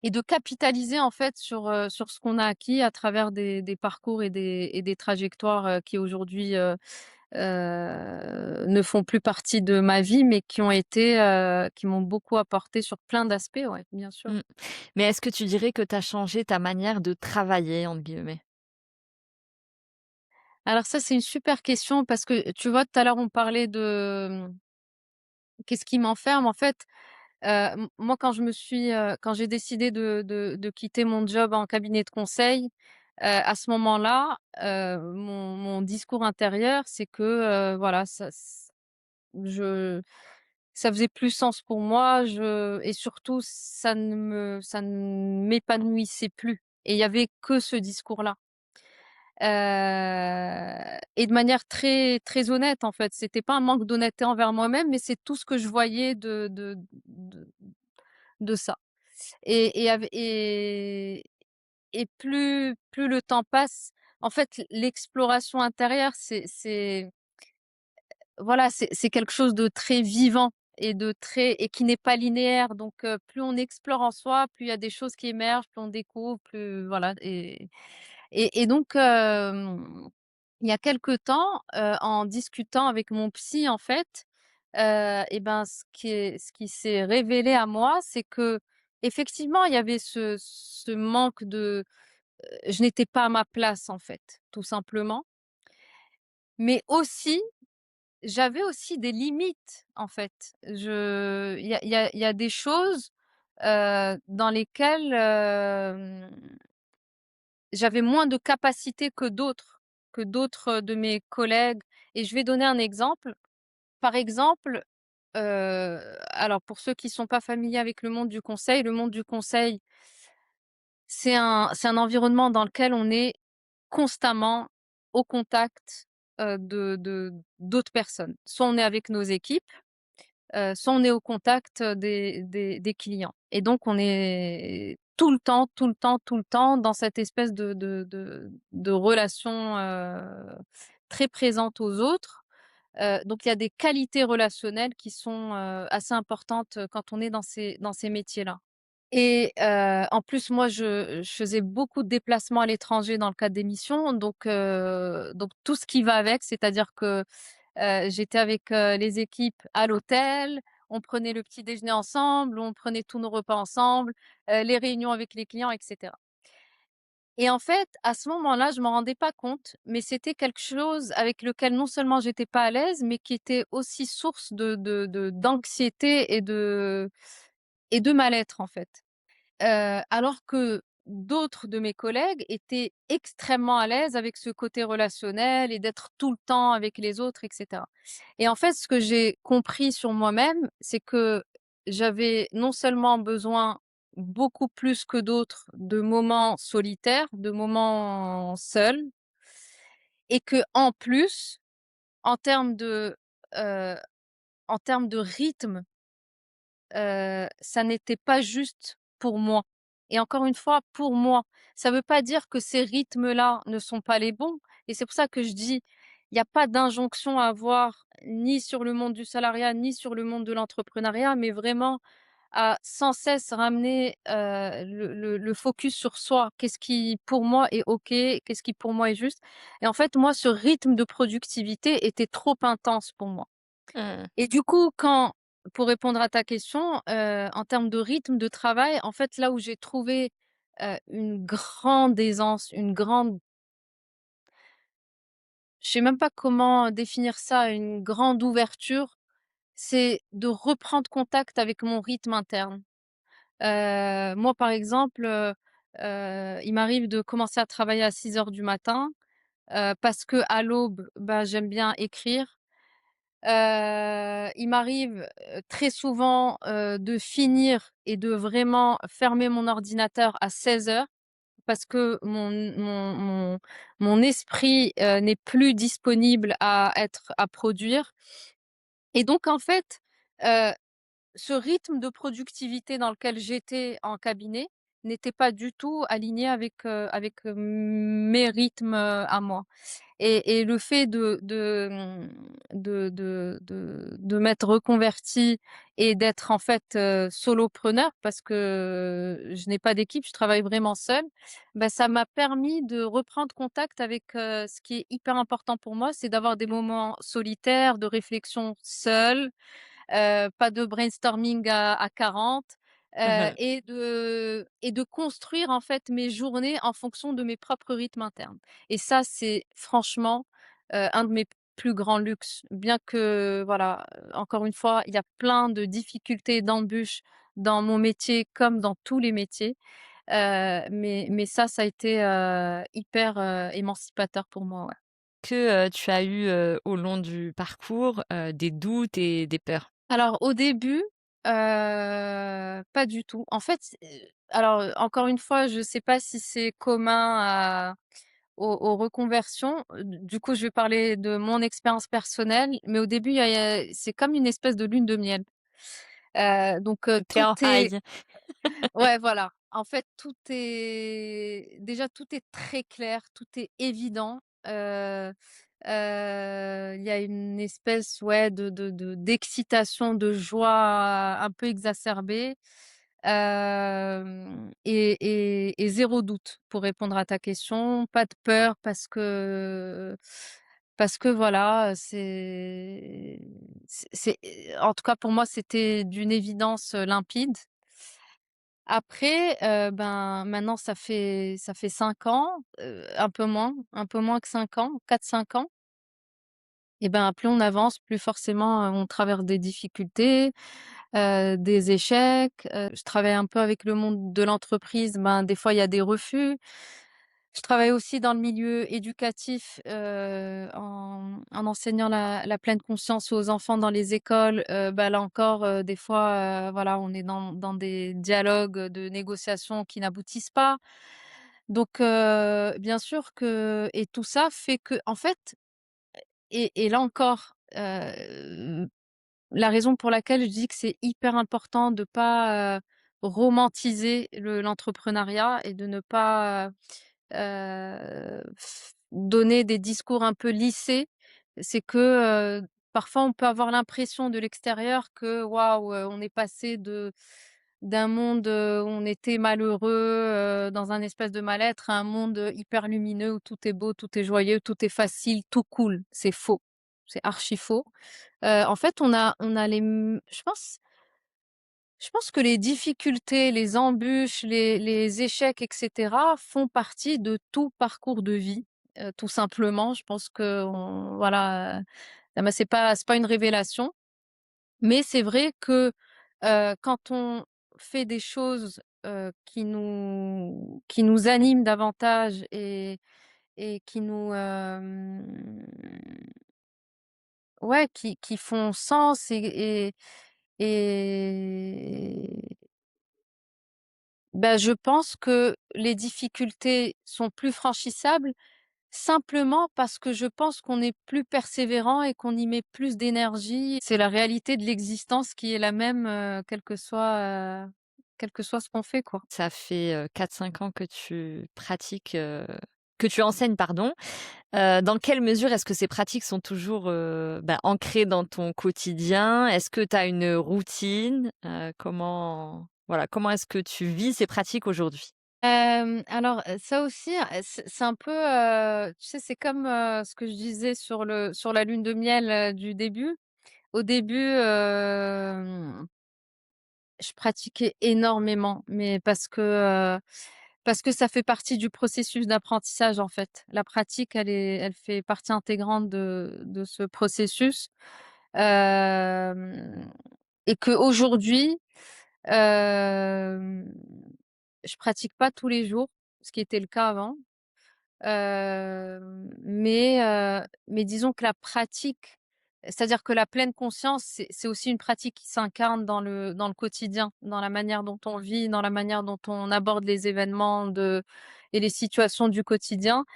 et de capitaliser en fait sur ce qu'on a acquis à travers des parcours et des trajectoires, qui aujourd'hui, ne font plus partie de ma vie, mais qui m'ont beaucoup apporté sur plein d'aspects, ouais, bien sûr. Mmh. Mais est-ce que tu dirais que tu as changé ta manière de «travailler» entre guillemets? Alors ça, c'est une super question parce que tu vois, tout à l'heure, on parlait de, qu'est-ce qui m'enferme? En fait, moi, quand j'ai décidé de quitter mon job en cabinet de conseil, à ce moment-là, mon discours intérieur, c'est que, voilà, je ça faisait plus sens pour moi, et surtout ça ne m'épanouissait plus et il y avait que ce discours-là. Et de manière très très honnête, en fait. C'était pas un manque d'honnêteté envers moi-même, mais c'est tout ce que je voyais de ça. Et plus le temps passe, en fait, l'exploration intérieure, voilà, c'est quelque chose de très vivant et qui n'est pas linéaire. Donc, plus on explore en soi, plus il y a des choses qui émergent, plus on découvre, plus voilà. Et donc, il y a quelque temps, en discutant avec mon psy, en fait, et ben, ce qui s'est révélé à moi, c'est qu'effectivement, il y avait ce manque de, je n'étais pas à ma place, en fait, tout simplement. Mais aussi, j'avais aussi des limites, en fait. Il y a des choses, dans lesquelles, j'avais moins de capacité que d'autres de mes collègues. Et je vais donner un exemple. Par exemple, alors pour ceux qui sont pas familiers avec le monde du conseil, c'est un environnement dans lequel on est constamment au contact, de d'autres personnes. Soit on est avec nos équipes, soit on est au contact, des clients et donc on est tout le temps, tout le temps, tout le temps dans cette espèce de relation, très présente aux autres. Donc il y a des qualités relationnelles qui sont, assez importantes, quand on est dans ces métiers-là. Et en plus, moi, je faisais beaucoup de déplacements à l'étranger dans le cadre des missions, donc tout ce qui va avec, c'est-à-dire que, j'étais avec, les équipes à l'hôtel, on prenait le petit déjeuner ensemble, on prenait tous nos repas ensemble, les réunions avec les clients et cetera. Et en fait, à ce moment-là, je m'en rendais pas compte, mais c'était quelque chose avec lequel non seulement j'étais pas à l'aise, mais qui était aussi source d'anxiété et de mal-être, en fait. Alors que d'autres de mes collègues étaient extrêmement à l'aise avec ce côté relationnel et d'être tout le temps avec les autres et cetera. Et en fait, ce que j'ai compris sur moi-même, c'est que j'avais non seulement besoin, beaucoup plus que d'autres, de moments solitaires, de moments seuls et que en plus, en termes de, heu, en termes de rythme, ça n'était pas juste pour moi et encore une fois, pour moi. Ça veut pas dire que ces rythmes-là ne sont pas les bons et c'est pour ça que je dis, il y a pas d'injonction à avoir ni sur le monde du salariat, ni sur le monde de l'entrepreneuriat, mais vraiment à sans cesse ramener, le focus sur soi. Qu'est-ce qui pour moi est OK? Qu'est-ce qui pour moi est juste? Et en fait, moi, ce rythme de productivité était trop intense pour moi. Mmh. Et du coup, pour répondre à ta question, en termes de rythme de travail, en fait, là où j'ai trouvé, une grande aisance, une grande je sais même pas comment définir ça, une grande ouverture, c'est de reprendre contact avec mon rythme interne. Moi, par exemple, il m'arrive de commencer à travailler à 6 heures du matin, parce qu'à l'aube, bah, j'aime bien écrire. Il m'arrive, très souvent, de finir et de vraiment fermer mon ordinateur à 16 heures parce que mon esprit, n'est plus disponible à produire et donc en fait, heu, ce rythme de productivité dans lequel j'étais en cabinet, n'était pas du tout aligné avec mes rythmes, à moi. Et le fait de m'être reconvertie et d'être en fait, solopreneur parce que je n'ai pas d'équipe, je travaille vraiment seule, bah, ça m'a permis de reprendre contact avec, ce qui est hyper important pour moi, c'est d'avoir des moments solitaires, de réflexion seule, pas de brainstorming à 40, et de construire en fait mes journées en fonction de mes propres rythmes internes. Et ça, c'est franchement, un de mes plus grands luxes. Bien que voilà, encore une fois, il y a plein de difficultés, d'embûches dans mon métier comme dans tous les métiers, mais ça a été, hyper, émancipateur pour moi, ouais. Que, tu as eu, au long du parcours, des doutes et des peurs? Alors au début, pas du tout. En fait, alors, encore une fois, je sais pas si c'est commun aux reconversions. Du coup, je vais parler de mon expérience personnelle, mais au début, c'est comme une espèce de lune de miel. Donc, Tu tout en est high. ouais, voilà. En fait, tout est très clair, tout est évident. Il y a une espèce, ouais, d'excitation, de joie un peu exacerbée, et 0 doute pour répondre à ta question. Pas de peur parce que voilà, c'est en tout cas pour moi, c'était d'une évidence, limpide. Après, ben, maintenant ça fait 5 ans, un peu moins que 5 ans, 4 5 ans. Et ben, plus on avance, plus forcément, on traverse des difficultés, des échecs. Je travaille un peu avec le monde de l'entreprise, ben, des fois il y a des refus. Je travaille aussi dans le milieu éducatif, en enseignant la pleine conscience aux enfants dans les écoles. Bah, là encore, des fois, voilà, on est dans des dialogues, de négociations qui n'aboutissent pas. Donc bien sûr que et tout ça fait que en fait et là encore, la raison pour laquelle je dis que c'est hyper important de pas, romantiser l'entrepreneuriat et de ne pas, f donner des discours un peu lissés, c'est que, parfois on peut avoir l'impression de l'extérieur que waouh, on est passé d'un monde, où on était malheureux, dans un espèce de mal-être à un monde, hyper lumineux où tout est beau, tout est joyeux, tout est facile, tout coule. C'est faux, c'est archi faux. En fait, on a je pense que les difficultés, les embûches, les échecs et cetera font partie de tout parcours de vie, tout simplement. Je pense qu'on voilà, bah, c'est pas une révélation, mais c'est vrai que, quand on fait des choses, qui nous animent davantage et qui nous, ouais, qui font sens et bah, je pense que les difficultés sont plus franchissables, simplement parce que je pense qu'on est plus persévérant et qu'on y met plus d'énergie. C'est la réalité de l'existence qui est la même, quel que soit ce qu'on fait, quoi. Ça fait, 4-5 ans que tu enseignes, pardon. Dans quelle mesure est-ce que ces pratiques sont toujours, ancrées dans ton quotidien? Est-ce que tu as une routine? Comment est-ce que tu vis ces pratiques aujourd'hui? Alors, ça aussi, c'est un peu, tu sais, c'est comme, ce que je disais sur la lune de miel, du début. Au début, je pratiquais énormément, mais parce que ça fait partie du processus d'apprentissage, en fait. La pratique, elle fait partie intégrante de ce processus, hem et qu'aujourd'hui, hem, je pratique pas tous les jours, ce qui était le cas avant. Mais disons que la pratique, c'est-à-dire que la pleine conscience, c'est aussi une pratique qui s'incarne dans le quotidien, dans la manière dont on vit, dans la manière dont on aborde les événements et les situations du quotidien.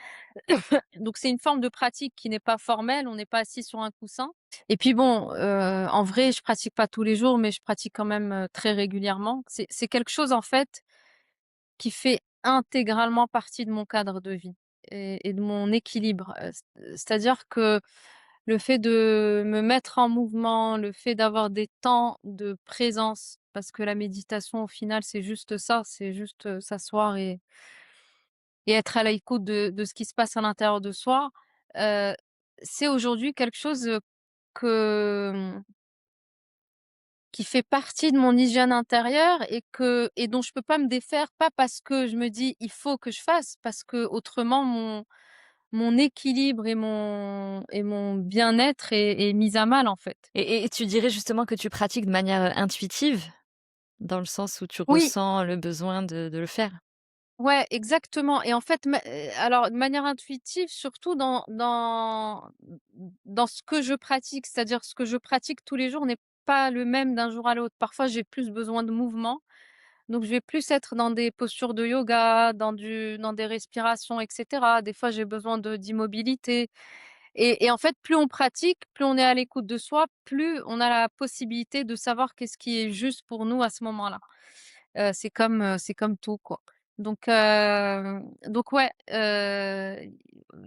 Donc c'est une forme de pratique qui n'est pas formelle, on n'est pas assis sur un coussin. Et puis bon, en vrai, je pratique pas tous les jours, mais je pratique quand même, très régulièrement. C'est quelque chose en fait qui fait intégralement partie de mon cadre de vie et de mon équilibre. C'est-à-dire que le fait de me mettre en mouvement, le fait d'avoir des temps de présence, parce que la méditation au final c'est juste ça, c'est juste, s'asseoir et être à l'écoute de ce qui se passe à l'intérieur de soi, heu, c'est aujourd'hui quelque chose, que, qui fait partie de mon hygiène intérieure et dont je peux pas me défaire, pas parce que je me dis: «Il faut que je fasse», parce que autrement mon équilibre et mon bien-être est mis à mal, en fait. Et tu dirais justement que tu pratiques de manière, intuitive? Dans le sens où tu Oui, ressens le besoin de le faire? ouais, exactement et en fait, alors de manière intuitive, surtout dans ce que je pratique, c'est-à-dire ce que je pratique tous les jours n'est pas le même d'un jour à l'autre. Parfois, j'ai plus besoin de mouvement. Donc je vais plus être dans des postures de yoga, dans des respirations et cetera. Des fois, j'ai besoin d'immobilité et en fait, plus on pratique, plus on est à l'écoute de soi, plus on a la possibilité de savoir qu'est-ce qui est juste pour nous à ce moment-là. C'est comme tout, quoi. Donc ouais,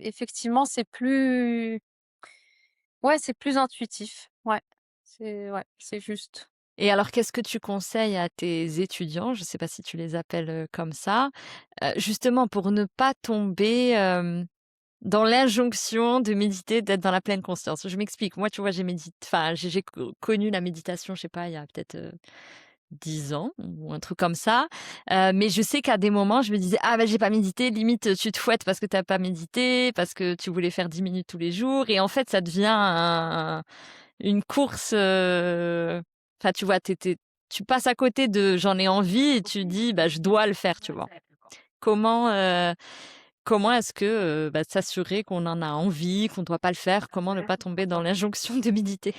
effectivement, c'est plus intuitif. Ouais, c'est juste. Et alors, qu'est-ce que tu conseilles à tes étudiants? Je ne sais pas si tu les appelles, comme ça, justement pour ne pas tomber, dans l'injonction de méditer, d'être dans la pleine conscience? Je m'explique. Moi, tu vois, j'ai connu la méditation, je sais pas, il y a peut-être, 10 ans ou un truc comme ça, mais je sais qu'à des moments, je me disais: «Ah bah, j'ai pas médité», limite, tu te fouettes parce que tu as pas médité, parce que tu voulais faire 10 minutes tous les jours et en fait, ça devient une course, enfin, tu vois, tu passes à côté de «j'en ai envie» et tu dis: «Bah, je dois le faire», tu vois? Comment, comment est-ce que, bah, s'assurer qu'on en a envie, qu'on doit pas le faire? Comment ne pas tomber dans l'injonction de méditer?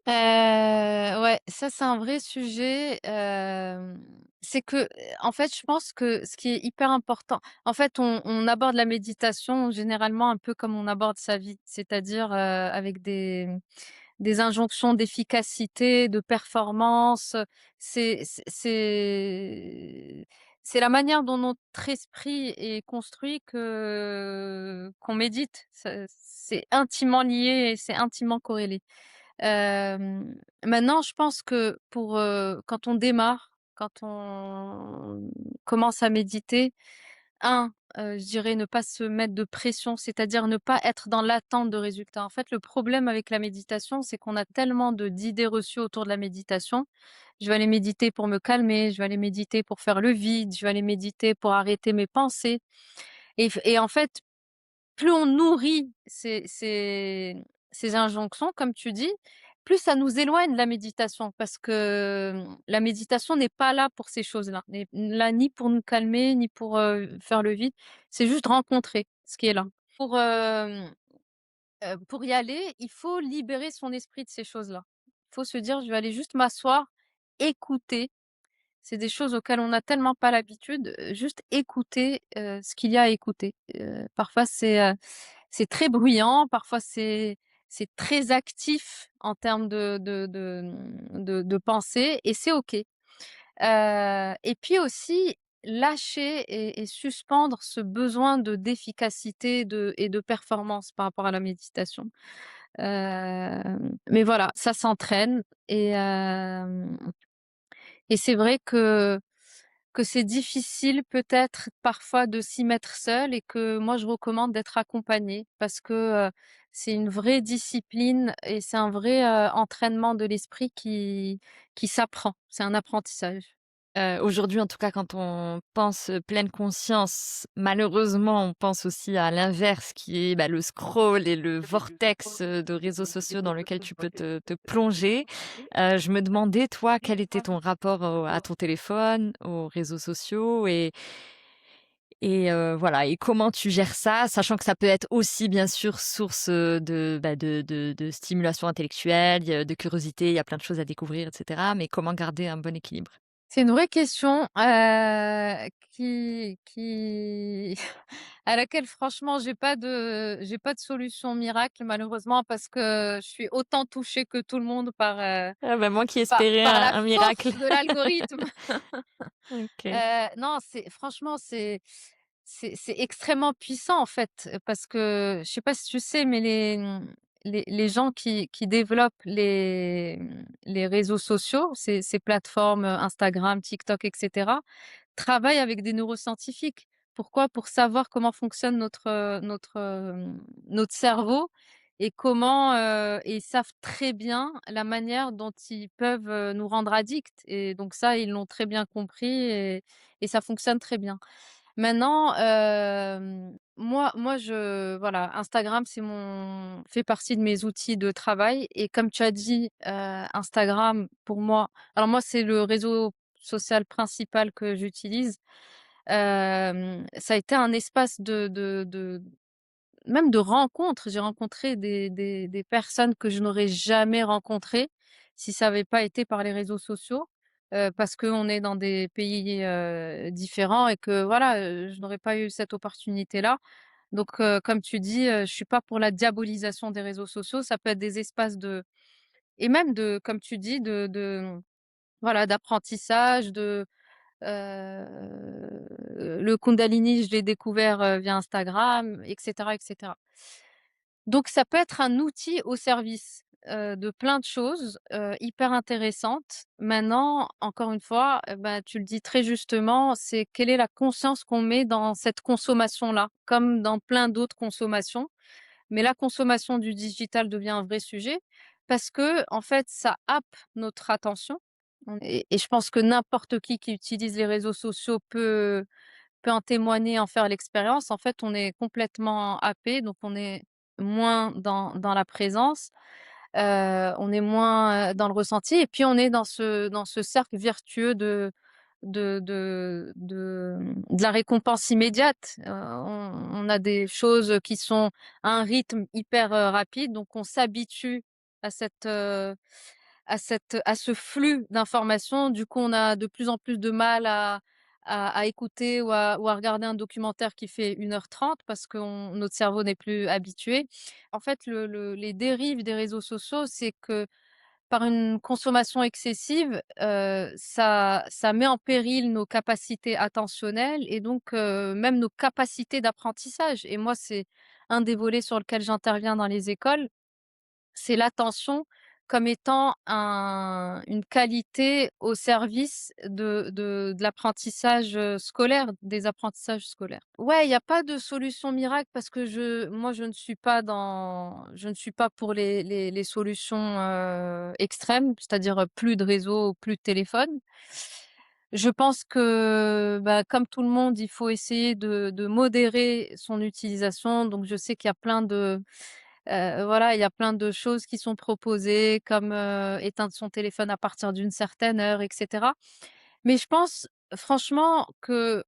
Ouais, ça c'est un vrai sujet, c'est que, en fait, je pense que ce qui est hyper important en fait, on aborde la méditation généralement un peu comme on aborde sa vie, c'est-à-dire, avec des injonctions d'efficacité, de performance, c'est la manière dont notre esprit est construit que qu'on médite. C'est intimement lié et c'est intimement corrélé. Maintenant, je pense que quand on démarre, quand on commence à méditer, je dirais ne pas se mettre de pression, c'est-à-dire ne pas être dans l'attente de résultats. En fait, le problème avec la méditation, c'est qu'on a tellement d'idées reçues autour de la méditation. Je vais aller méditer pour me calmer, je vais aller méditer pour faire le vide, je vais aller méditer pour arrêter mes pensées et en fait, plus on nourrit ces injonctions, comme tu dis, plus ça nous éloigne de la méditation parce que, la méditation n'est pas là pour ces choses-là, n'est là ni pour nous calmer, ni pour, faire le vide. C'est juste rencontrer ce qui est là. Pour y aller, il faut libérer son esprit de ces choses-là. Il faut se dire: «Je vais aller juste m'asseoir, écouter». C'est des choses auxquelles on n'a tellement pas l'habitude, juste écouter, ce qu'il y a à écouter. Parfois c'est très bruyant, parfois c'est très actif en termes de pensée et c'est OK. Et puis aussi lâcher et suspendre ce besoin d'efficacité et de performance par rapport à la méditation. Mais voilà, ça s'entraîne et c'est vrai que c'est difficile peut-être parfois de s'y mettre seul et que moi je recommande d'être accompagnée parce que, c'est une vraie discipline et c'est un vrai, entraînement de l'esprit qui s'apprend. C'est un apprentissage. Aujourd'hui, en tout cas, quand on pense, pleine conscience, malheureusement, on pense aussi à l'inverse qui est, bah, le scroll et le vortex, de réseaux sociaux dans lequel tu peux te plonger. Je me demandais, toi, quel était ton rapport à ton téléphone, aux réseaux sociaux et voilà et comment tu gères ça? Sachant que ça peut être aussi, bien sûr, source, de stimulation intellectuelle, de curiosité, il y a plein de choses à découvrir et cetera, mais comment garder un bon équilibre? C'est une vraie question, qui à laquelle franchement j'ai pas de solution miracle malheureusement parce que je suis autant touchée que tout le monde par, Ah bah, moi qui par espérais par la un miracle. force de l'algorithme. OK. Non, c'est franchement, c'est extrêmement puissant, en fait, parce que je sais pas si tu sais, mais les gens qui développent les réseaux sociaux, ces plateformes, Instagram, TikTok et cetera, travaillent avec des neuroscientifiques. Pourquoi? Pour savoir comment fonctionne notre cerveau et ils savent très bien la manière dont ils peuvent, nous rendre addicts et donc ça, ils l'ont très bien compris et ça fonctionne très bien. Maintenant, moi voilà, Instagram, fait partie de mes outils de travail et comme tu as dit, Instagram pour moi alors moi, c'est le réseau social principal que j'utilise. Ça a été un espace de même de rencontres. J'ai rencontré des personnes que je n'aurais jamais rencontrées si ça avait pas été par les réseaux sociaux, parce qu'on est dans des pays, différents et que voilà, je n'aurais pas eu cette opportunité-là. Donc, comme tu dis, je suis pas pour la diabolisation des réseaux sociaux. Ça peut être des espaces de et même de comme tu dis, voilà, d'apprentissage, le Kundalini, je l'ai découvert, via Instagram et cetera. Donc ça peut être un outil au service, de plein de choses, hyper intéressantes. Maintenant, encore une fois, bah, tu le dis très justement, c'est quelle est la conscience qu'on met dans cette consommation-là? Comme dans plein d'autres consommations, mais la consommation du digital devient un vrai sujet parce que en fait, ça happe notre attention. Et je pense que n'importe qui utilise les réseaux sociaux peut en témoigner, en faire l'expérience. En fait, on est complètement happé, donc on est moins dans la présence, on est moins, dans le ressenti et puis on est dans ce cercle vertueux de la récompense immédiate. On a des choses qui sont à un rythme hyper, rapide, donc on s'habitue à à ce flux d'informations. Du coup, on a de plus en plus de mal à écouter ou à regarder un documentaire qui fait 1h30 parce que notre cerveau n'est plus habitué. En fait, les dérives des réseaux sociaux, c'est que par une consommation excessive, ça met en péril nos capacités attentionnelles et donc même nos capacités d'apprentissage et moi, c'est un des volets sur lequel j'interviens dans les écoles, c'est l'attention comme étant une qualité au service de l'apprentissage, scolaire, des apprentissages scolaires. Ouais, il y a pas de solution miracle parce que moi, je ne suis pas pour les solutions, extrêmes, c'est-à-dire, plus de réseau, plus de téléphone. Je pense que, bah, comme tout le monde, il faut essayer de modérer son utilisation. Donc je sais qu'il y a plein de voilà, il y a plein de choses qui sont proposées comme, éteindre son téléphone à partir d'une certaine heure et cetera. Mais je pense franchement que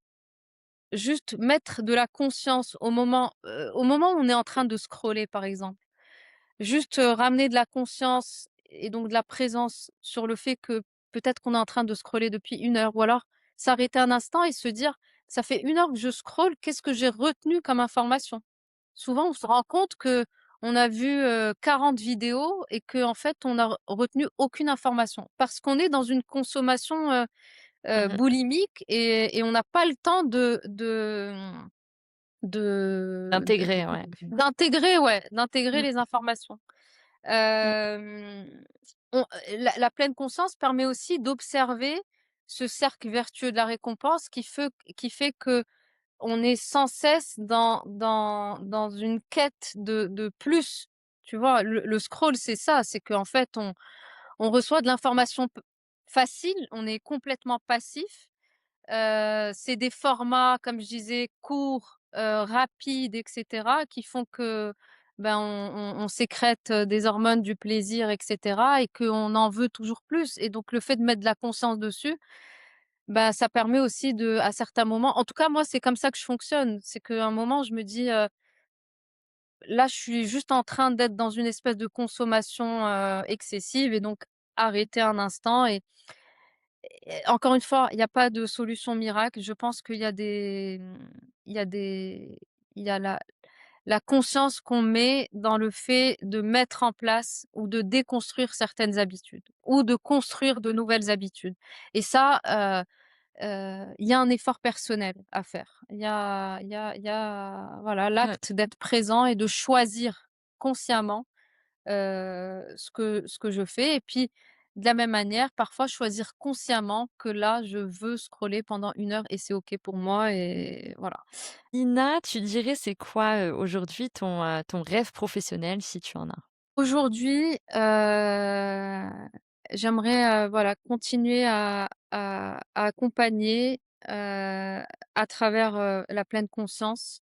juste mettre de la conscience au moment où on est en train de scroller par exemple, juste, ramener de la conscience et donc de la présence sur le fait que peut-être qu'on est en train de scroller depuis 1 heure ou alors s'arrêter un instant et se dire: «Ça fait 1 heure que je scrolle, qu'est-ce que j'ai retenu comme information?» Souvent, on se rend compte qu'on a vu, 40 vidéos et qu'en fait, on n'a retenu aucune information. Parce qu'on est dans une consommation, Mmh mh. boulimique et on n'a pas le temps de D'intégrer, ouais. d'intégrer, ouais, d'intégrer Mmh. les informations. Mmh. Hem, on la pleine conscience permet aussi d'observer ce cercle vertueux de la récompense qui fait que on est sans cesse dans une quête de plus, tu vois? Le scroll, c'est ça, c'est qu'en fait, on reçoit de l'information facile, on est complètement passif. C'est des formats, comme je disais, courts, rapides et cetera, qui font que, ben, on sécrète, des hormones du plaisir et cetera et qu'on en veut toujours plus et donc le fait de mettre de la conscience dessus, bah, ça permet aussi à certains moments en tout cas moi c'est comme ça que je fonctionne, c'est qu'à un moment je me dis, «Là je suis juste en train d'être dans une espèce de consommation, excessive et donc arrêter un instant» encore une fois, il y a pas de solution miracle. Je pense qu'il y a il y a des il y a la conscience qu'on met dans le fait de mettre en place ou de déconstruire certaines habitudes ou de construire de nouvelles habitudes et ça, il y a un effort personnel à faire. Il y a voilà, Ouais. l'acte d'être présent et de choisir consciemment, ce que je fais et puis de la même manière, parfois choisir consciemment que là, je veux scroller pendant 1 heure et c'est OK pour moi et voilà. Ina, tu dirais c'est quoi, aujourd'hui ton rêve professionnel si tu en as? Aujourd'hui, j'aimerais, voilà, continuer à accompagner, à travers, la pleine conscience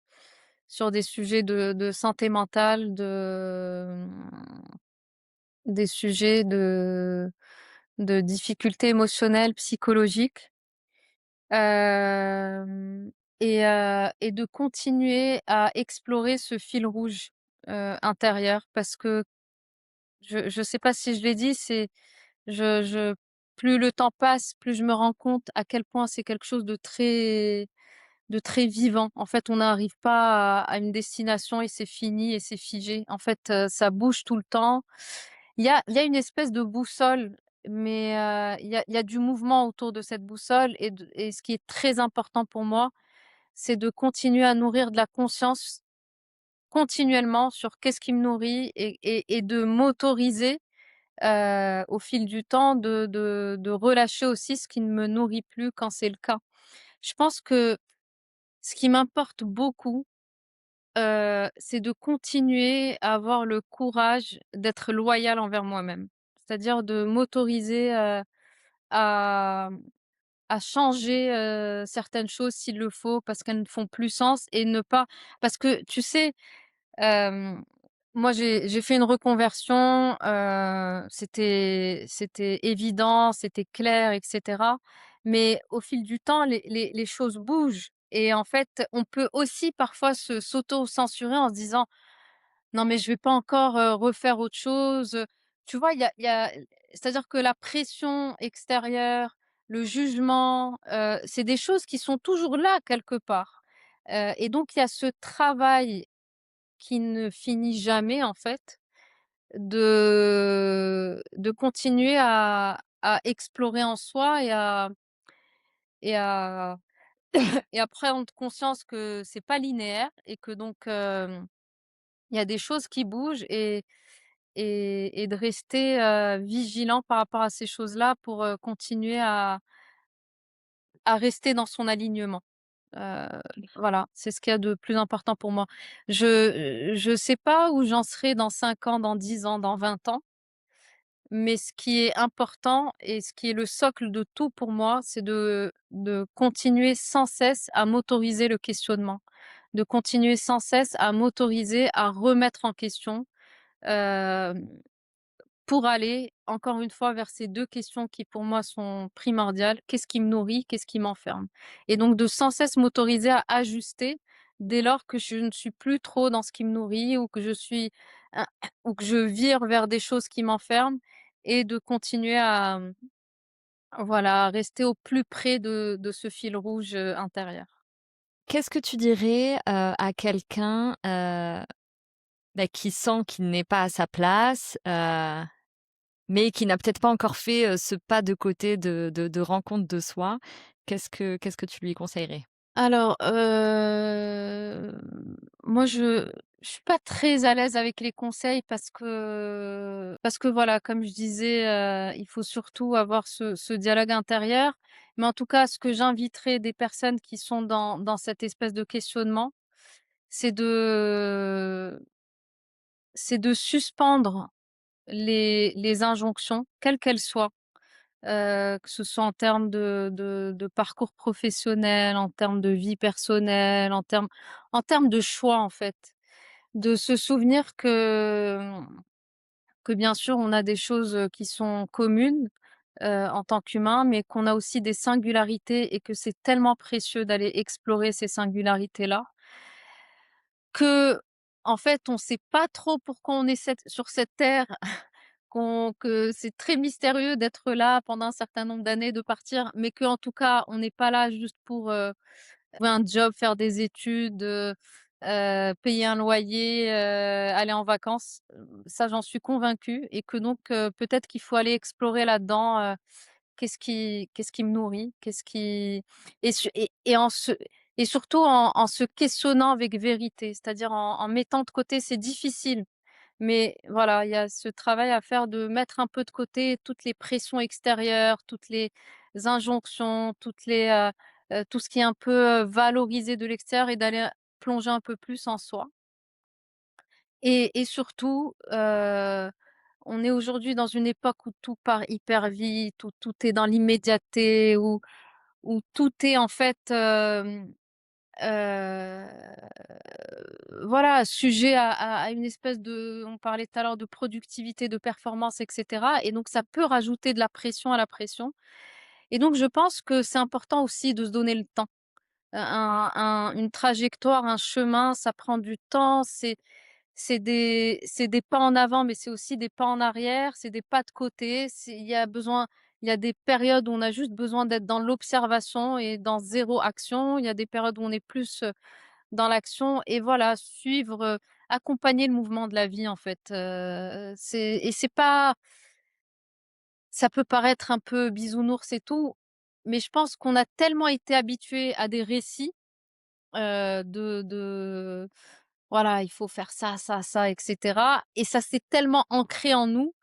sur des sujets de santé mentale, des sujets de difficultés émotionnelles, psychologiques, hem et de continuer à explorer ce fil rouge, intérieur parce que je sais pas si je l'ai dit, c'est je plus le temps passe, plus je me rends compte à quel point c'est quelque chose de très vivant. En fait, on n'arrive pas à une destination et c'est fini et c'est figé. En fait, ça bouge tout le temps. Il y a une espèce de boussole, mais il y a du mouvement autour de cette boussole et ce qui est très important pour moi, c'est de continuer à nourrir de la conscience continuellement sur qu'est-ce qui me nourrit et de m'autoriser, au fil du temps de relâcher aussi ce qui ne me nourrit plus quand c'est le cas. Je pense que ce qui m'importe beaucoup, c'est de continuer à avoir le courage d'être loyale envers moi-même. C'est-à-dire de m'autoriser, à à changer, certaines choses s'il le faut parce qu'elles ne font plus sens et ne pas parce que tu sais, Hem, moi j'ai fait une reconversion, c'était évident, c'était clair et cetera. Mais au fil du temps, les choses bougent et en fait, on peut aussi parfois s'auto-censurer en se disant: «Non mais je vais pas encore, refaire autre chose», Tu vois? Il y a c'est-à-dire que la pression extérieure, le jugement, c'est des choses qui sont toujours là quelque part, et donc il y a ce travail qui ne finit jamais en fait, de continuer à explorer en soi et à et à prendre conscience que c'est pas linéaire et que donc, il y a des choses qui bougent et de rester, vigilant par rapport à ces choses-là pour, continuer à rester dans son alignement. Heu, voilà, c'est ce qu'il y a de plus important pour moi. Je sais pas où j'en serai dans 5 ans, dans 10 ans, dans 20 ans, mais ce qui est important et ce qui est le socle de tout pour moi, c'est de continuer sans cesse à m'autoriser le questionnement, de continuer sans cesse à m'autoriser à remettre en question, hem pour aller, encore une fois, vers ces 2 questions qui pour moi sont primordiales. Qu'est-ce qui me nourrit? Qu'est-ce qui m'enferme? Et donc de sans cesse m'autoriser à ajuster dès lors que je ne suis plus trop dans ce qui me nourrit ou que je suis un ou que je vire vers des choses qui m'enferment et de continuer à, voilà, rester au plus près de ce fil rouge, intérieur. Qu'est-ce que tu dirais, à quelqu'un, bah, qui sent qu'il n'est pas à sa place, mais qui n'a peut-être pas encore fait, ce pas de côté de rencontre de soi? Qu'est-ce que tu lui conseillerais? Alors, moi je suis pas très à l'aise avec les conseils parce que voilà, comme je disais, il faut surtout avoir ce dialogue intérieur. Mais en tout cas, ce que j'inviterais des personnes qui sont dans cette espèce de questionnement, c'est de c'est de suspendre les injonctions, quelles qu'elles soient, que ce soit en termes de parcours professionnel, en termes de vie personnelle, en termes de choix, en fait. De se souvenir que bien sûr, on a des choses, qui sont communes, en tant qu'humain, mais qu'on a aussi des singularités et que c'est tellement précieux d'aller explorer ces singularités-là, que en fait, on sait pas trop pourquoi on est sur cette terre que c'est très mystérieux d'être là pendant un certain nombre d'années, de partir, mais qu'en tout cas, on n'est pas là juste pour, trouver un job, faire des études, payer un loyer, aller en vacances. Ça, j'en suis convaincue et que donc peut-être qu'il faut aller explorer là-dedans, qu'est-ce qui me nourrit? Qu'est-ce qui et en se et surtout en se questionnant avec vérité, c'est-à-dire en mettant de côté c'est difficile, mais voilà, il y a ce travail à faire de mettre un peu de côté toutes les pressions extérieures, toutes les injonctions, tout ce qui est un peu, valorisé de l'extérieur et d'aller plonger un peu plus en soi et surtout, on est aujourd'hui dans une époque où tout part hyper vite, où tout est dans l'immédiateté, où tout est en fait, heu, voilà, sujet à une espèce de on parlait tout à l'heure de productivité, de performance et cetera et donc ça peut rajouter de la pression à la pression et donc je pense que c'est important aussi de se donner le temps. Une trajectoire, un chemin, ça prend du temps, c'est des pas en avant, mais c'est aussi des pas en arrière, c'est des pas de côté, il y a des périodes où on a juste besoin d'être dans l'observation et dans zéro action. Il y a des périodes où on est plus, dans l'action et voilà, suivre, accompagner le mouvement de la vie, en fait, c'est pas ça peut paraître un peu bisounours et tout, mais je pense qu'on a tellement été habitués à des récits, de voilà, il faut faire ça, ça, ça et cetera et ça s'est tellement ancré en nous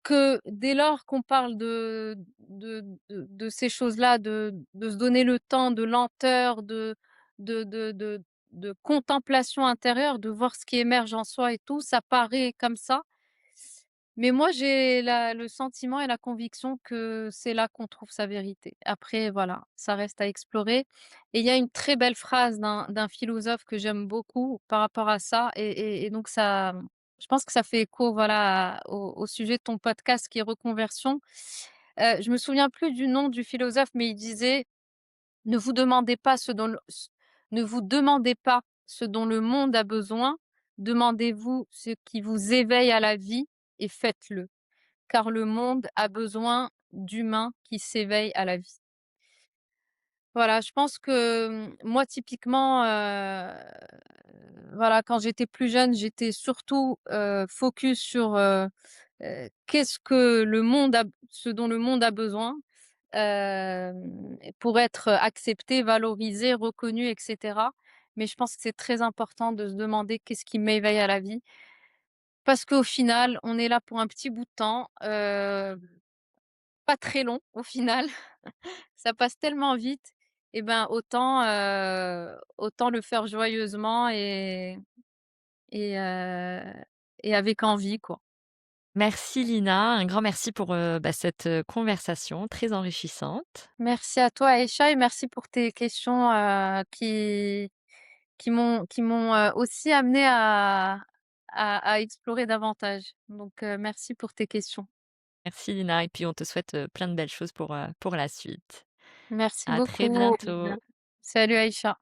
que dès lors qu'on parle de ces choses-là, de se donner le temps, de lenteur, de de de de contemplation intérieure, de voir ce qui émerge en soi et tout, ça paraît comme ça. Mais moi, j'ai le sentiment et la conviction que c'est là qu'on trouve sa vérité. Après, voilà, ça reste à explorer. Et il y a une très belle phrase d'un philosophe que j'aime beaucoup par rapport à ça, et donc ça, je pense que ça fait écho, voilà, au sujet de ton podcast qui est reconversion. Je me souviens plus du nom du philosophe, mais il disait: «Ne vous demandez pas ce dont le ce ne vous demandez pas ce dont le monde a besoin, demandez-vous ce qui vous éveille à la vie et faites-le, car le monde a besoin d'humains qui s'éveillent à la vie». Voilà, je pense que, moi typiquement, voilà, quand j'étais plus jeune, j'étais surtout, focus sur, qu'est-ce que le monde a ce dont le monde a besoin. Pour être accepté, valorisé, reconnu et cetera. Mais je pense que c'est très important de se demander qu'est-ce qui m'éveille à la vie? Parce qu'au final, on est là pour un petit bout de temps, pas très long au final, ça passe tellement vite et ben, autant le faire joyeusement et heu et avec envie, quoi. Merci Lina, un grand merci pour, cette, conversation très enrichissante. Merci à toi Aïcha et merci pour tes questions, qui m'ont, aussi amené à explorer davantage. Donc, merci pour tes questions. Merci Lina et puis on te souhaite, plein de belles choses pour la suite. Merci À très beaucoup. bientôt. Salut Aïcha.